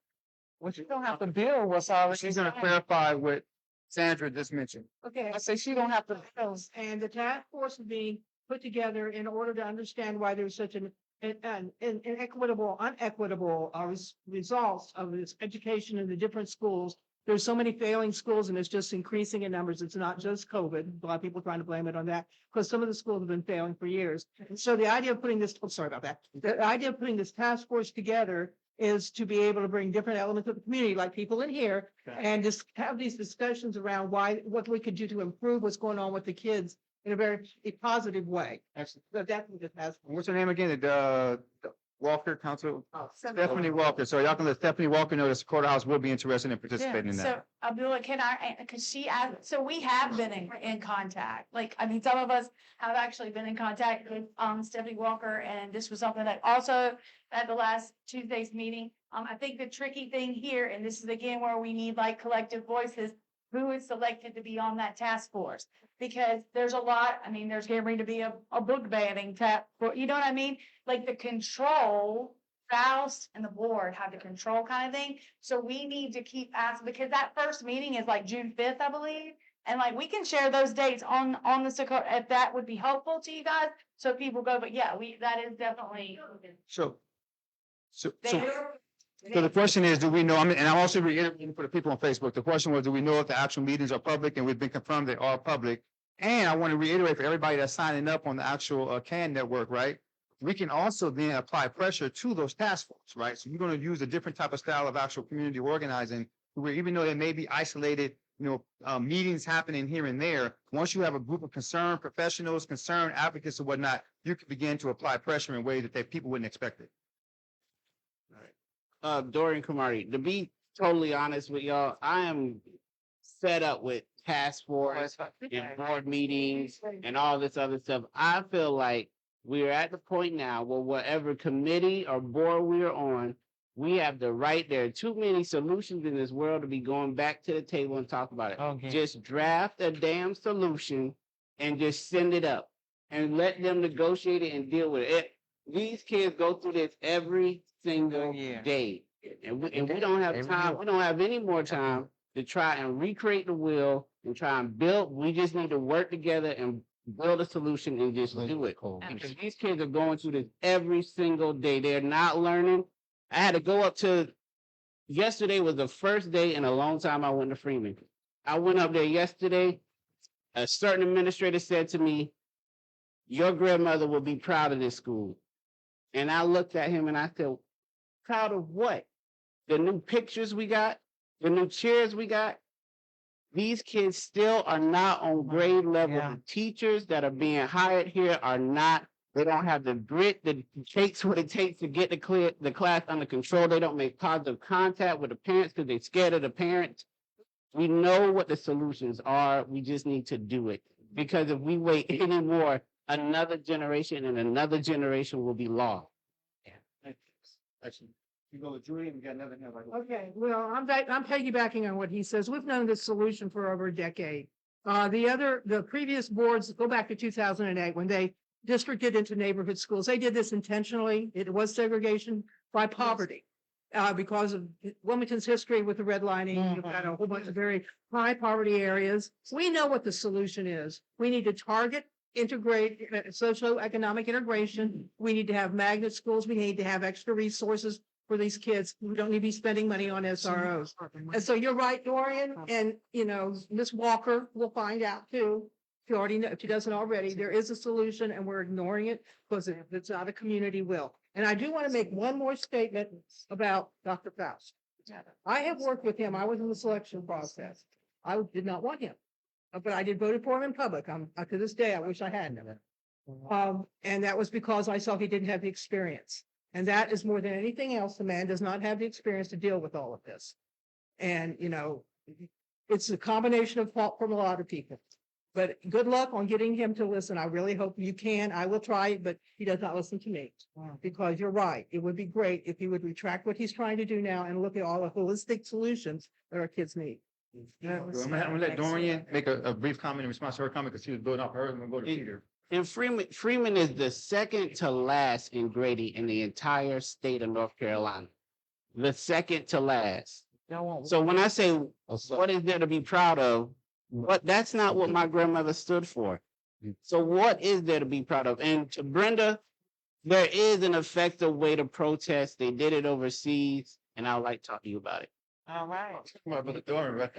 Well, you don't have to build what's already. She's gonna done. clarify what Sandra just mentioned. Okay. I say she don't have to build. And the task force is being put together in order to understand why there's such an inequitable, unequitable results of this education in the different schools. There's so many failing schools and it's just increasing in numbers. It's not just COVID. A lot of people trying to blame it on that because some of the schools have been failing for years. So the idea of putting this, sorry about that. The idea of putting this task force together is to be able to bring different elements of the community, like people in here, and just have these discussions around what we could do to improve what's going on with the kids in a very positive way. Excellent. So that's what this has. What's her name again? The Walker Council? Stephanie Walker. So y'all can let Stephanie Walker know that Dakota House will be interested in participating in So that. Abdullah, can I, because she asked, so we have been in contact, like, I mean, some of us have actually been in contact with, Stephanie Walker, and this was something that also at the last Tuesday's meeting, I think the tricky thing here, and this is again where we need like collective voices, who is selected to be on that task force? Because there's a lot, I mean, there's getting ready to be a book banning you know what I mean? Like the control, Foust and the board have the control kind of thing. So we need to keep asking, because that first meeting is like June 5th, I believe. And like, we can share those dates on the Dakota, if that would be helpful to you guys, so people go, but yeah, that is definitely. So the question is, do we know, and I'm also reiterating for the people on Facebook, the question was, do we know if the actual meetings are public? And we've been confirmed they are public. And I want to reiterate for everybody that's signing up on the actual CAN network, right? We can also then apply pressure to those task force, right? So we're going to use a different type of style of actual community organizing, where even though there may be isolated, meetings happening here and there, once you have a group of concerned professionals, concerned advocates and whatnot, you can begin to apply pressure in ways that people wouldn't expect it. Dorian Kamari, to be totally honest with y'all, I am fed up with task force and board meetings and all this other stuff. I feel like we're at the point now where whatever committee or board we're on, we have the right. There are too many solutions in this world to be going back to the table and talk about it. Okay. Just draft a damn solution and just send it up and let them negotiate it and deal with it. These kids go through this every single day. And we don't have time. We don't have any more time to try and recreate the wheel and try and build. We just need to work together and build a solution and just do it. Because these kids are going through this every single day. They're not learning. I had to go up to, yesterday was the first day in a long time I went to Freeman. I went up there yesterday. A certain administrator said to me, your grandmother will be proud of this school. And I looked at him and I said, proud of what? The new pictures we got, the new chairs we got. These kids still are not on grade level. Yeah. The teachers that are being hired here are not, they don't have the grit that it takes what it takes to get the class under control. They don't make positive contact with the parents because they're scared of the parents. We know what the solutions are. We just need to do it. Because if we wait anymore, another generation and another generation will be lost. Excellent. You go with Julie and we got another hand like. Okay, well, I'm piggybacking on what he says. We've known this solution for over a decade. The previous boards, go back to 2008, when they districted into neighborhood schools, they did this intentionally. It was segregation by poverty. Because of Wilmington's history with the redlining, you've got a whole bunch of very high poverty areas. We know what the solution is. We need to target, integrate, socioeconomic integration. We need to have magnet schools. We need to have extra resources for these kids. We don't need to be spending money on SROs. And so you're right, Dorian, and Ms. Walker will find out too. If you already know, if she doesn't already, there is a solution and we're ignoring it because it's not a community will. And I do want to make one more statement about Dr. Foust. I have worked with him. I was in the selection process. I did not want him, but I did vote for him in public. To this day, I wish I hadn't. And that was because I saw he didn't have the experience. And that is more than anything else. The man does not have the experience to deal with all of this. And, it's a combination of fault from a lot of people. But good luck on getting him to listen. I really hope you can. I will try, but he does not listen to me. Because you're right. It would be great if he would retract what he's trying to do now and look at all the holistic solutions that our kids need. I'm gonna let Dorian make a brief comment in response to her comment because she was building up her. I'm gonna go to Peter. And Freeman is the second to last in grading in the entire state of North Carolina. The second to last. So when I say, what is there to be proud of? That's not what my grandmother stood for. So what is there to be proud of? And to Brenda, there is an effective way to protest. They did it overseas, and I would like to talk to you about it. All right, Come on, Brother Dorian, right?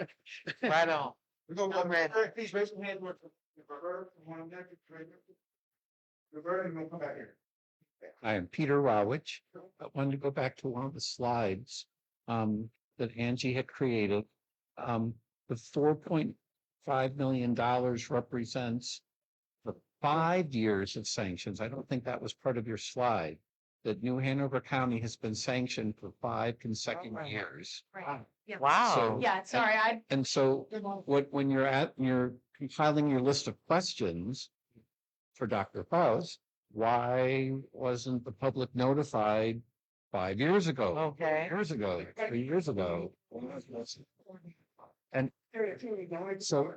right on. We're gonna I'm ready. Please raise your hand. Roberta, and we'll come back here. I am Peter Rowich. I wanted to go back to one of the slides that Angie had created. The $4.5 million represents the 5 years of sanctions. I don't think that was part of your slide. That New Hanover County has been sanctioned for 5 consecutive years. Right. Yeah. Wow. So- Yeah, sorry, And so when you're compiling your list of questions for Dr. Faust, why wasn't the public notified 5 years ago? Okay. 4 years ago, 3 years ago? And so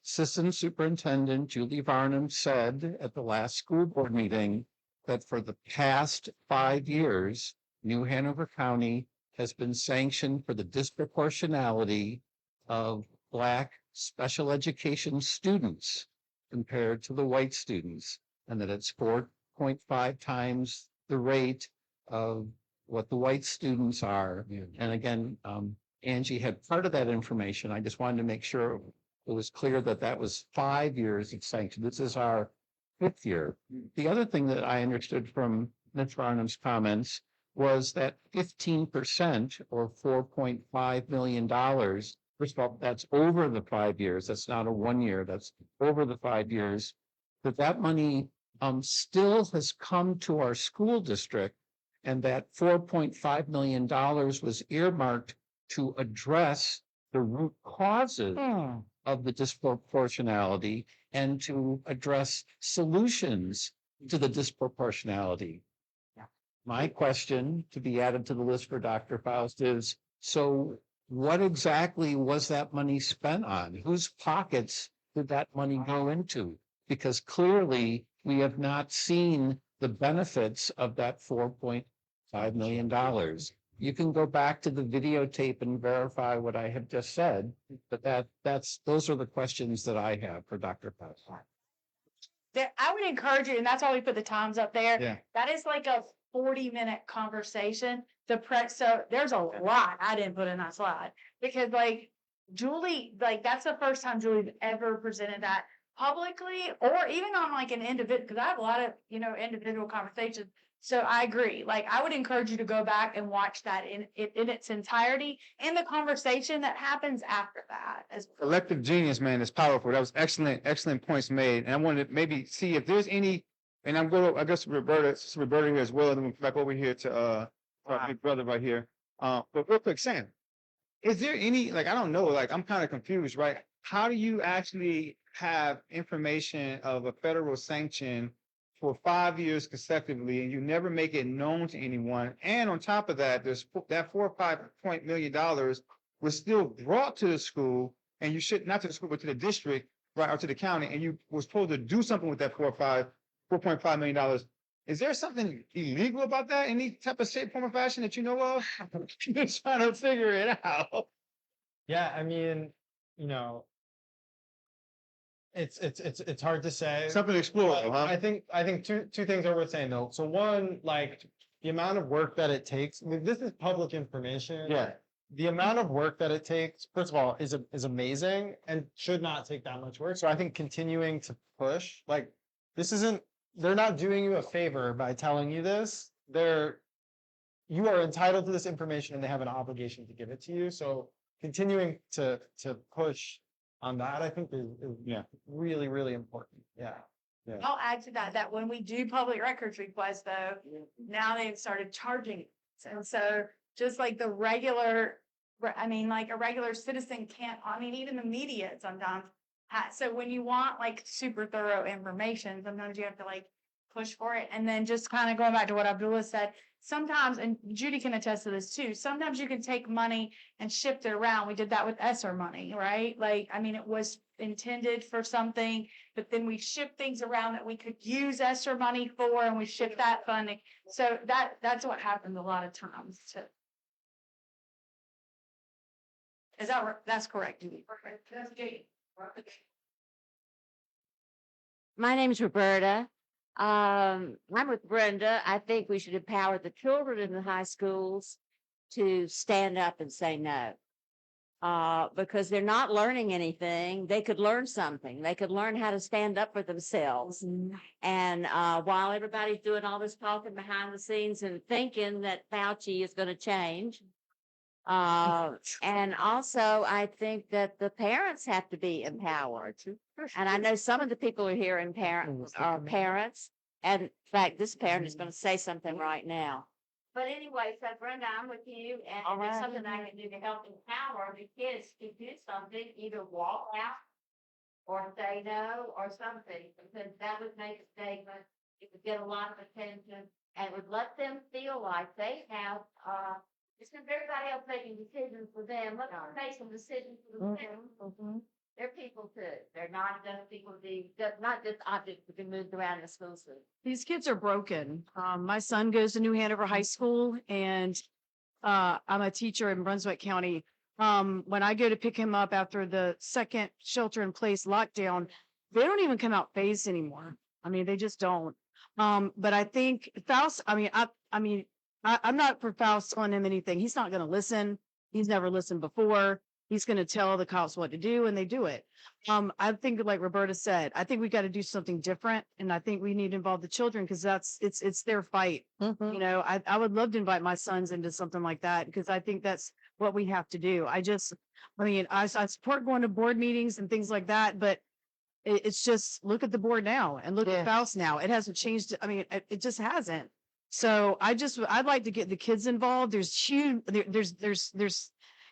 Assistant Superintendent Julie Varnum said at the last school board meeting that for the past 5 years, New Hanover County has been sanctioned for the disproportionality of Black special education students compared to the white students, and that it's 4.5 times the rate of what the white students are. And again, Angie had part of that information. I just wanted to make sure it was clear that that was 5 years of sanction. This is our 5th year. The other thing that I understood from Ms. Varnum's comments was that 15% or $4.5 million, first of all, that's over the 5 years. That's not a 1 year, that's over the 5 years. That money still has come to our school district, and that $4.5 million was earmarked to address the root causes of the disproportionality and to address solutions to the disproportionality. My question to be added to the list for Dr. Faust is, so what exactly was that money spent on? Whose pockets did that money go into? Because clearly we have not seen the benefits of that $4.5 million. You can go back to the videotape and verify what I have just said, but those are the questions that I have for Dr. Faust. I would encourage you, and that's why we put the times up there. Yeah. That is like a 40-minute conversation. So there's a lot I didn't put in that slide because Julie, that's the first time Julie ever presented that publicly or even on like an individual, because I have a lot of, individual conversations. So I agree. Like, I would encourage you to go back and watch that in its entirety and the conversation that happens after that as well. Collective genius, man, is powerful. That was excellent points made. And I wanted to maybe see if there's any, and I'm going to, I guess Roberta here as well, and then we'll back over here to our big brother right here. But real quick, Sam, is there any, like, I don't know, like, I'm kind of confused, right? How do you actually have information of a federal sanction for 5 years consecutively, and you never make it known to anyone? And on top of that, that $4 or $5 million was still brought to the school, and you should, not to the school, but to the district, right, or to the county, and you were supposed to do something with that $4.5 million. Is there something illegal about that? Any type of shape, form, or fashion that you know of? I'm just trying to figure it out. Yeah, I mean, you know, it's hard to say. Something to explore, But huh? I think two things are worth saying though. So one, like the amount of work that it takes. I mean, this is public information. Yeah. The amount of work that it takes, first of all, is amazing and should not take that much work. So I think continuing to push, like this isn't, they're not doing you a favor by telling you this. You are entitled to this information and they have an obligation to give it to you. So continuing to push on that, I think is really, really important. Yeah. I'll add to that when we do public records requests though, now they've started charging. And so just like the regular, like a regular citizen can't, even the media sometimes. So when you want like super thorough information, sometimes you have to like push for it. And then just kind of going back to what Abdullah said, sometimes, and Judy can attest to this too, sometimes you can take money and shift it around. We did that with ESSER money, right? Like, it was intended for something, but then we shift things around that we could use ESSER money for, and we shift that funding. So that's what happens a lot of times too. Is that right? That's correct, Judy. That's Judy. My name is Roberta. I'm with Brenda. I think we should empower the children in the high schools to stand up and say no. Because they're not learning anything. They could learn something. They could learn how to stand up for themselves. And while everybody's doing all this talking behind the scenes and thinking that Fauci is going to change, and also I think that the parents have to be empowered. And I know some of the people who are here are parents. And in fact, this parent is going to say something right now. But anyway, so Brenda, I'm with you, and there's something I can do to help empower the kids to do something, either walk out or say no or something, because that would make a statement. It would get a lot of attention and would let them feel like they have, instead of everybody else making decisions for them, let them make some decisions for themselves. They're people too. They're not just people, not just objects to be moved around the school system. These kids are broken. My son goes to New Hanover High School, and I'm a teacher in Brunswick County. When I go to pick him up after the second shelter-in-place lockdown, they don't even come out phased anymore. They just don't. But I think Foust, I'm not for Foust telling him anything. He's not going to listen. He's never listened before. He's going to tell the cops what to do, and they do it. I think, like Roberta said, I think we got to do something different, and I think we need to involve the children because it's their fight. I would love to invite my sons into something like that because I think that's what we have to do. I support going to board meetings and things like that, but it's just look at the board now and look at Foust now. It hasn't changed. It just hasn't. So I'd like to get the kids involved.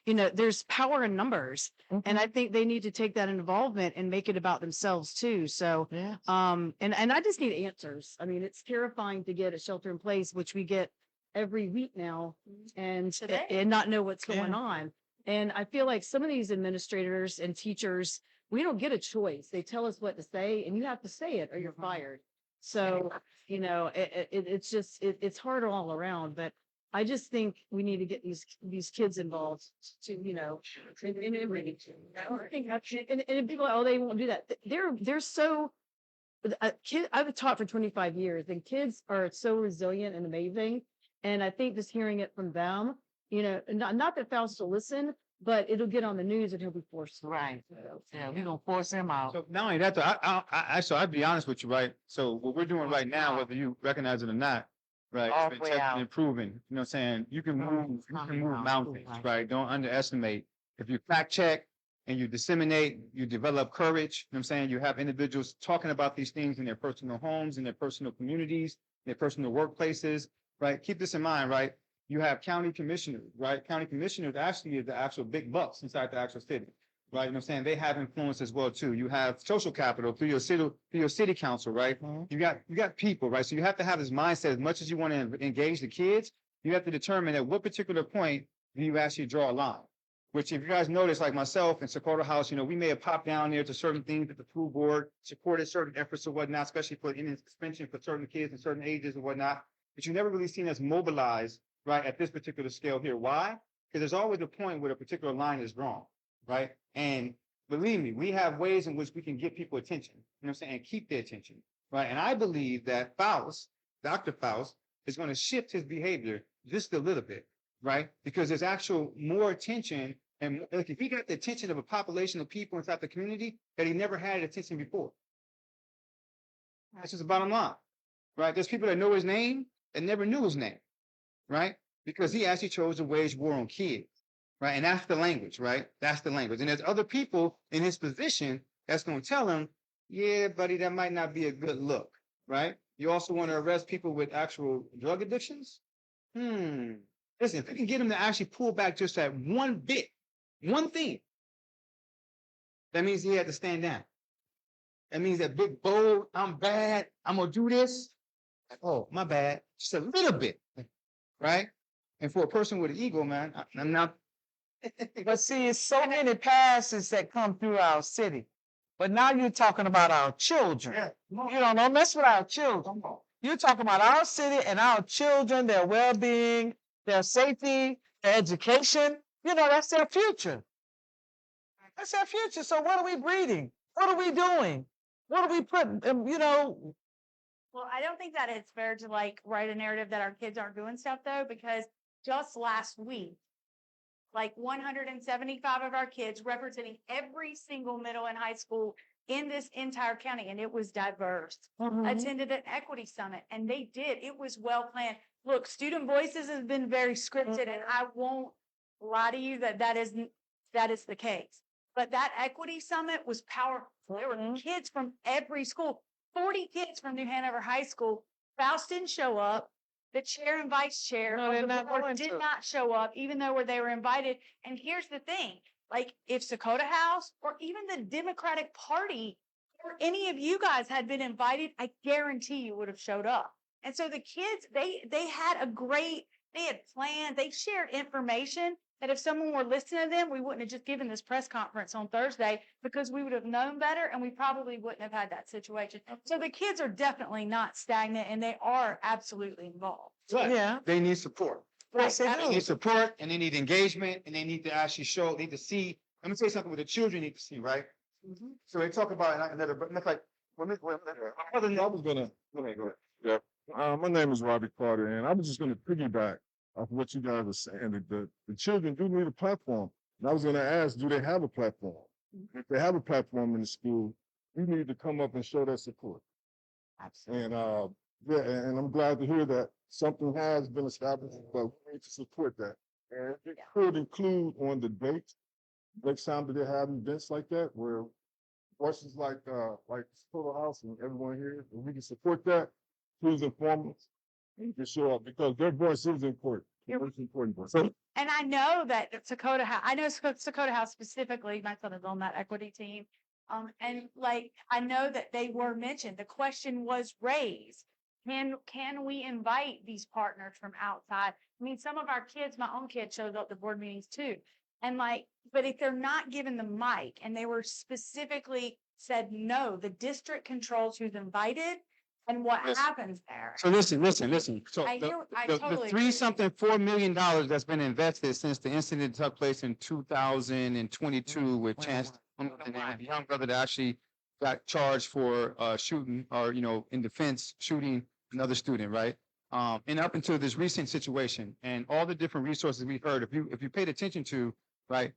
There's power in numbers, and I think they need to take that involvement and make it about themselves too. So, and I just need answers. It's terrifying to get a shelter in place, which we get every week now, and not know what's going on. And I feel like some of these administrators and teachers, we don't get a choice. They tell us what to say, and you have to say it or you're fired. So, it's hard all around, but I just think we need to get these kids involved to, and people are, they won't do that. They're so, I've taught for 25 years and kids are so resilient and amazing. And I think just hearing it from them, not that Foust will listen, but it'll get on the news and he'll be forced. Right. Yeah, we gonna force him out. So not only that, though, so I'd be honest with you, right? So what we're doing right now, whether you recognize it or not, right? All It's the way been tested out. and proven, you know what I'm saying? You can move mountains, right? Don't underestimate. If you fact check and you disseminate, you develop courage, you know what I'm saying? You have individuals talking about these things in their personal homes, in their personal communities, their personal workplaces, right? Keep this in mind, right? You have county commissioners, right? County commissioners actually is the actual big bucks inside the actual city, right? You know what I'm saying? They have influence as well too. You have social capital through your city council, right? You got people, right? So you have to have this mindset as much as you want to engage the kids, you have to determine at what particular point do you actually draw a line. Which if you guys notice, like myself and Sakota House, you know, we may have popped down there to certain things that the school board supported certain efforts or whatnot, especially for in suspension for certain kids in certain ages and whatnot. But you never really seen us mobilize, right, at this particular scale here. Why? Because there's always a point where a particular line is drawn, right? And believe me, we have ways in which we can get people attention, you know what I'm saying, and keep their attention, right? And I believe that Foust, Dr. Foust, is going to shift his behavior just a little bit, right? Because there's actual more attention. And like if he got the attention of a population of people inside the community that he never had attention before. That's just the bottom line, right? There's people that know his name and never knew his name, right? Because he actually chose to wage war on kids, right? And that's the language, right? That's the language. And there's other people in his position that's going to tell him, yeah, buddy, that might not be a good look, right? You also want to arrest people with actual drug addictions? Listen, if we can get him to actually pull back just that one bit, one thing, that means he had to stand down. That means that big, bold, I'm bad, I'm going to do this. Oh, my bad. Just a little bit, right? And for a person with an ego, man, I'm not. But see, it's so many passes that come through our city. But now you're talking about our children. Yeah. You don't mess with our children. You're talking about our city and our children, their well-being, their safety, their education. You know, that's their future. That's their future. So what are we breeding? What are we doing? What are we putting, you know? Well, I don't think that it's fair to like write a narrative that our kids aren't doing stuff though, because just last week, like 175 of our kids representing every single middle and high school in this entire county, and it was diverse, attended an equity summit, and they did. It was well planned. Look, Student Voices has been very scripted, and I won't lie to you that is the case. But that equity summit was powerful. There were kids from every school, 40 kids from New Hanover High School. Foust didn't show up. The chair and vice chair of the board did not show up, even though they were invited. And here's the thing, like if Sakota House or even the Democratic Party or any of you guys had been invited, I guarantee you would have showed up. And so the kids, they had they had planned, they shared information that if someone were listening to them, we wouldn't have just given this press conference on Thursday because we would have known better and we probably wouldn't have had that situation. So the kids are definitely not stagnant and they are absolutely involved. But Yeah. they need support. Yes, they They do. need support and they need engagement and they need to actually need to see. Let me tell you something what the children need to see, right? So they talk about another, but it's like, I was gonna, go ahead. Yeah. My name is Robbie Carter, and I was just going to piggyback off what you guys are saying. The children do need a platform. And I was going to ask, do they have a platform? If they have a platform in the school, we need to come up and show that support. Absolutely. And yeah, and I'm glad to hear that something has been established, but we need to support that. And it could include on the date, next time that they have events like that, where voices like Total House and everyone here, and we can support that. Please inform us to show up because their voice is important. The most important voice. So, And I know that Sakota House, I know Sakota House specifically, my son is on that equity team. And like, I know that they were mentioned. The question was raised. Can we invite these partners from outside? I mean, some of our kids, my own kid shows up to board meetings too. And like, but if they're not given the mic and they were specifically said, no, the district controls who's invited and what happens there. So listen. So I the totally $4 million that's been invested since the incident took place in 2022 with Chance, the young brother that actually got charged for shooting or, in defense, shooting another student, right? And up until this recent situation and all the different resources we've heard, if you paid attention to, right,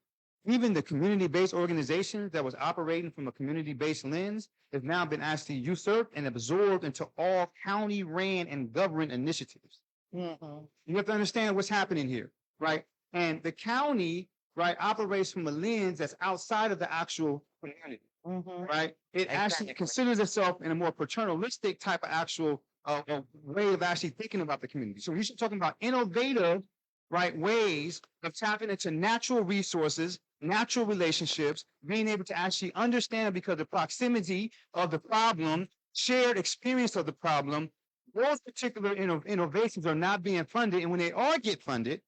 Even the community-based organizations that was operating from a community-based lens has now been actually usurped and absorbed into all county ran and governed initiatives. Mhm. You have to understand what's happening here, right? And the county, right, operates from a lens that's outside of the actual community, Mhm. right? It actually Exactly. considers itself in a more paternalistic type of actual way of actually thinking about the community. So we should talking about innovative, right, ways of tapping into natural resources, natural relationships, being able to actually understand because the proximity of the problem, shared experience of the problem, those particular innovations are not being funded. And when they are get funded,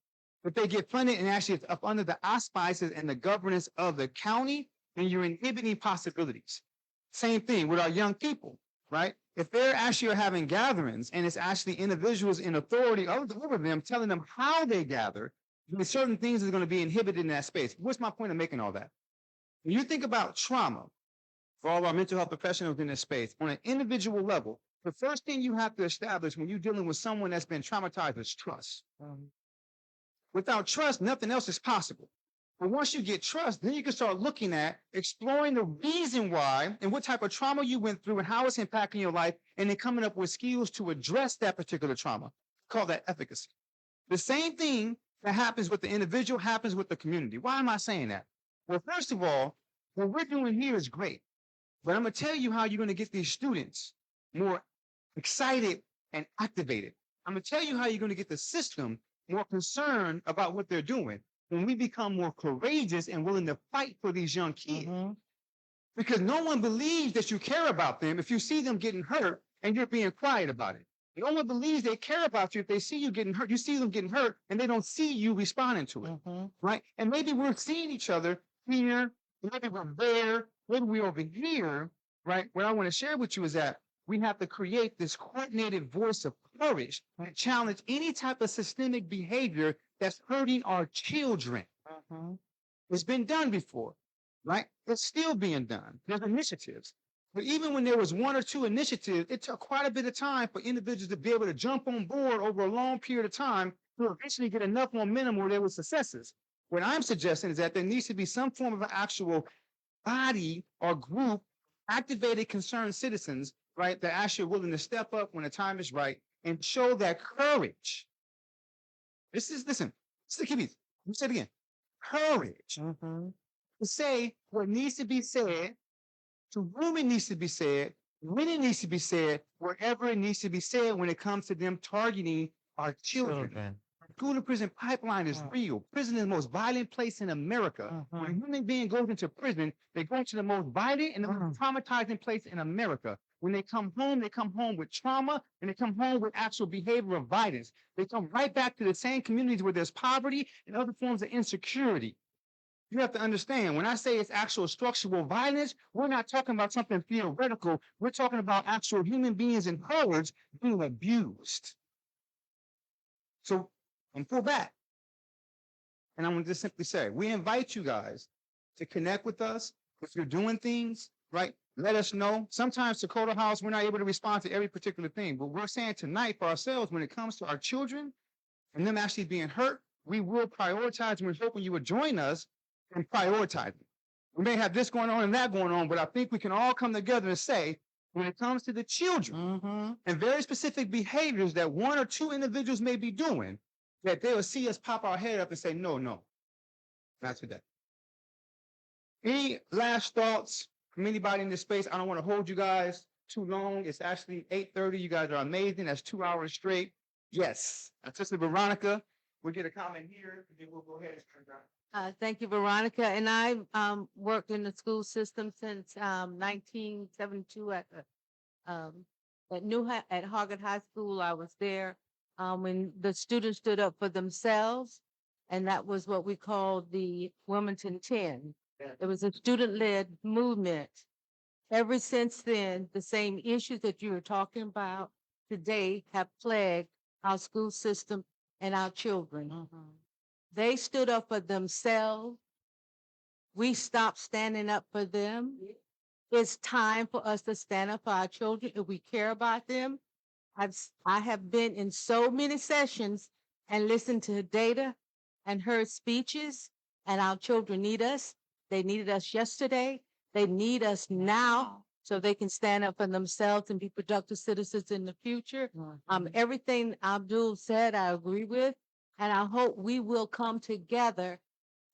if they get funded and actually it's up under the auspices and the governance of the county, then you're inhibiting possibilities. Same thing with our young people, right? If they're actually are having gatherings and it's actually individuals in authority over them telling them how they gather, then certain things are going to be inhibited in that space. What's my point of making all that? When you think about trauma for all our mental health professionals in this space, on an individual level, the first thing you have to establish when you're dealing with someone that's been traumatized is trust. Without trust, nothing else is possible. But once you get trust, then you can start looking at exploring the reason why and what type of trauma you went through and how it's impacting your life, and then coming up with skills to address that particular trauma. Call that efficacy. The same thing that happens with the individual happens with the community. Why am I saying that? Well, first of all, what we're doing here is great, but I'm going to tell you how you're going to get these students more excited and activated. I'm going to tell you how you're going to get the system more concerned about what they're doing when we become more courageous and willing to fight for these young kids. Because no one believes that you care about them if you see them getting hurt and you're being quiet about it. No one believes they care about you if they see you getting hurt. You see them getting hurt and they don't see you responding to it, right? And maybe we're seeing each other here, maybe we're there, maybe we're over here, right? What I want to share with you is that we have to create this coordinated voice of courage and challenge any type of systemic behavior that's hurting our children. It's been done before, right? It's still being done. There's initiatives. But even when there was one or two initiatives, it took quite a bit of time for individuals to be able to jump on board over a long period of time to eventually get enough momentum where there were successes. What I'm suggesting is that there needs to be some form of an actual body or group, activated concerned citizens, right, that actually are willing to step up when the time is right and show that courage. Listen, this is the key piece. Let me say it again. Courage to say what needs to be said, to whom it needs to be said, when it needs to be said, wherever it needs to be said when it comes to them targeting our children. School to prison pipeline is real. Prison is the most violent place in America. When a human being goes into prison, they go into the most violent and the most traumatizing place in America. When they come home with trauma and they come home with actual behavior of violence. They come right back to the same communities where there's poverty and other forms of insecurity. You have to understand, when I say it's actual structural violence, we're not talking about something theoretical. We're talking about actual human beings in herds being abused. So I'm pull back. And I'm going to just simply say, we invite you guys to connect with us. If you're doing things, right, let us know. Sometimes Dakota House, we're not able to respond to every particular thing, but we're saying tonight for ourselves, when it comes to our children and them actually being hurt, we will prioritize, and we're hoping you would join us in prioritizing. We may have this going on and that going on, but I think we can all come together and say, when it comes to the children and very specific behaviors that one or two individuals may be doing, that they will see us pop our head up and say, no, not today. Any last thoughts from anybody in this space? I don't want to hold you guys too long. It's actually 8:30. You guys are amazing. That's 2 hours straight. Yes. Sister Veronica, we'll get a comment here, and then we'll go ahead and turn around. Thank you, Veronica. And I've worked in the school system since 1972 at Harvard High School. I was there when the students stood up for themselves, and that was what we called the Wilmington 10. It was a student-led movement. Ever since then, the same issues that you were talking about today have plagued our school system and our children. They stood up for themselves. We stopped standing up for them. It's time for us to stand up for our children if we care about them. I have been in so many sessions and listened to data and heard speeches, And our children need us. They needed us yesterday. They need us now so they can stand up for themselves and be productive citizens in the future. Everything Abdul said, I agree with. And I hope we will come together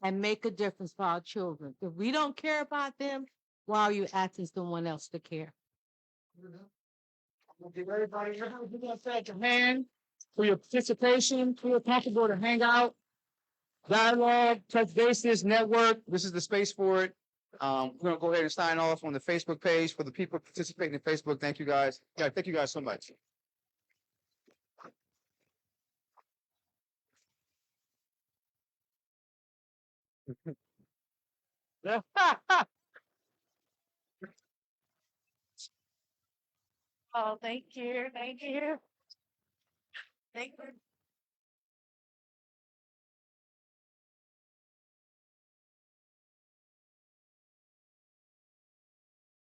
and make a difference for our children. If we don't care about them, why are you asking someone else to care? We'll give everybody, we're gonna thank your hand for your participation, feel comfortable to hang out. Dialogue, touch bases, network, this is the space for it. We're gonna go ahead and sign off on the Facebook page for the people participating in Facebook. Thank you guys. Yeah, thank you guys so much. Oh, thank you, thank you. Thank you.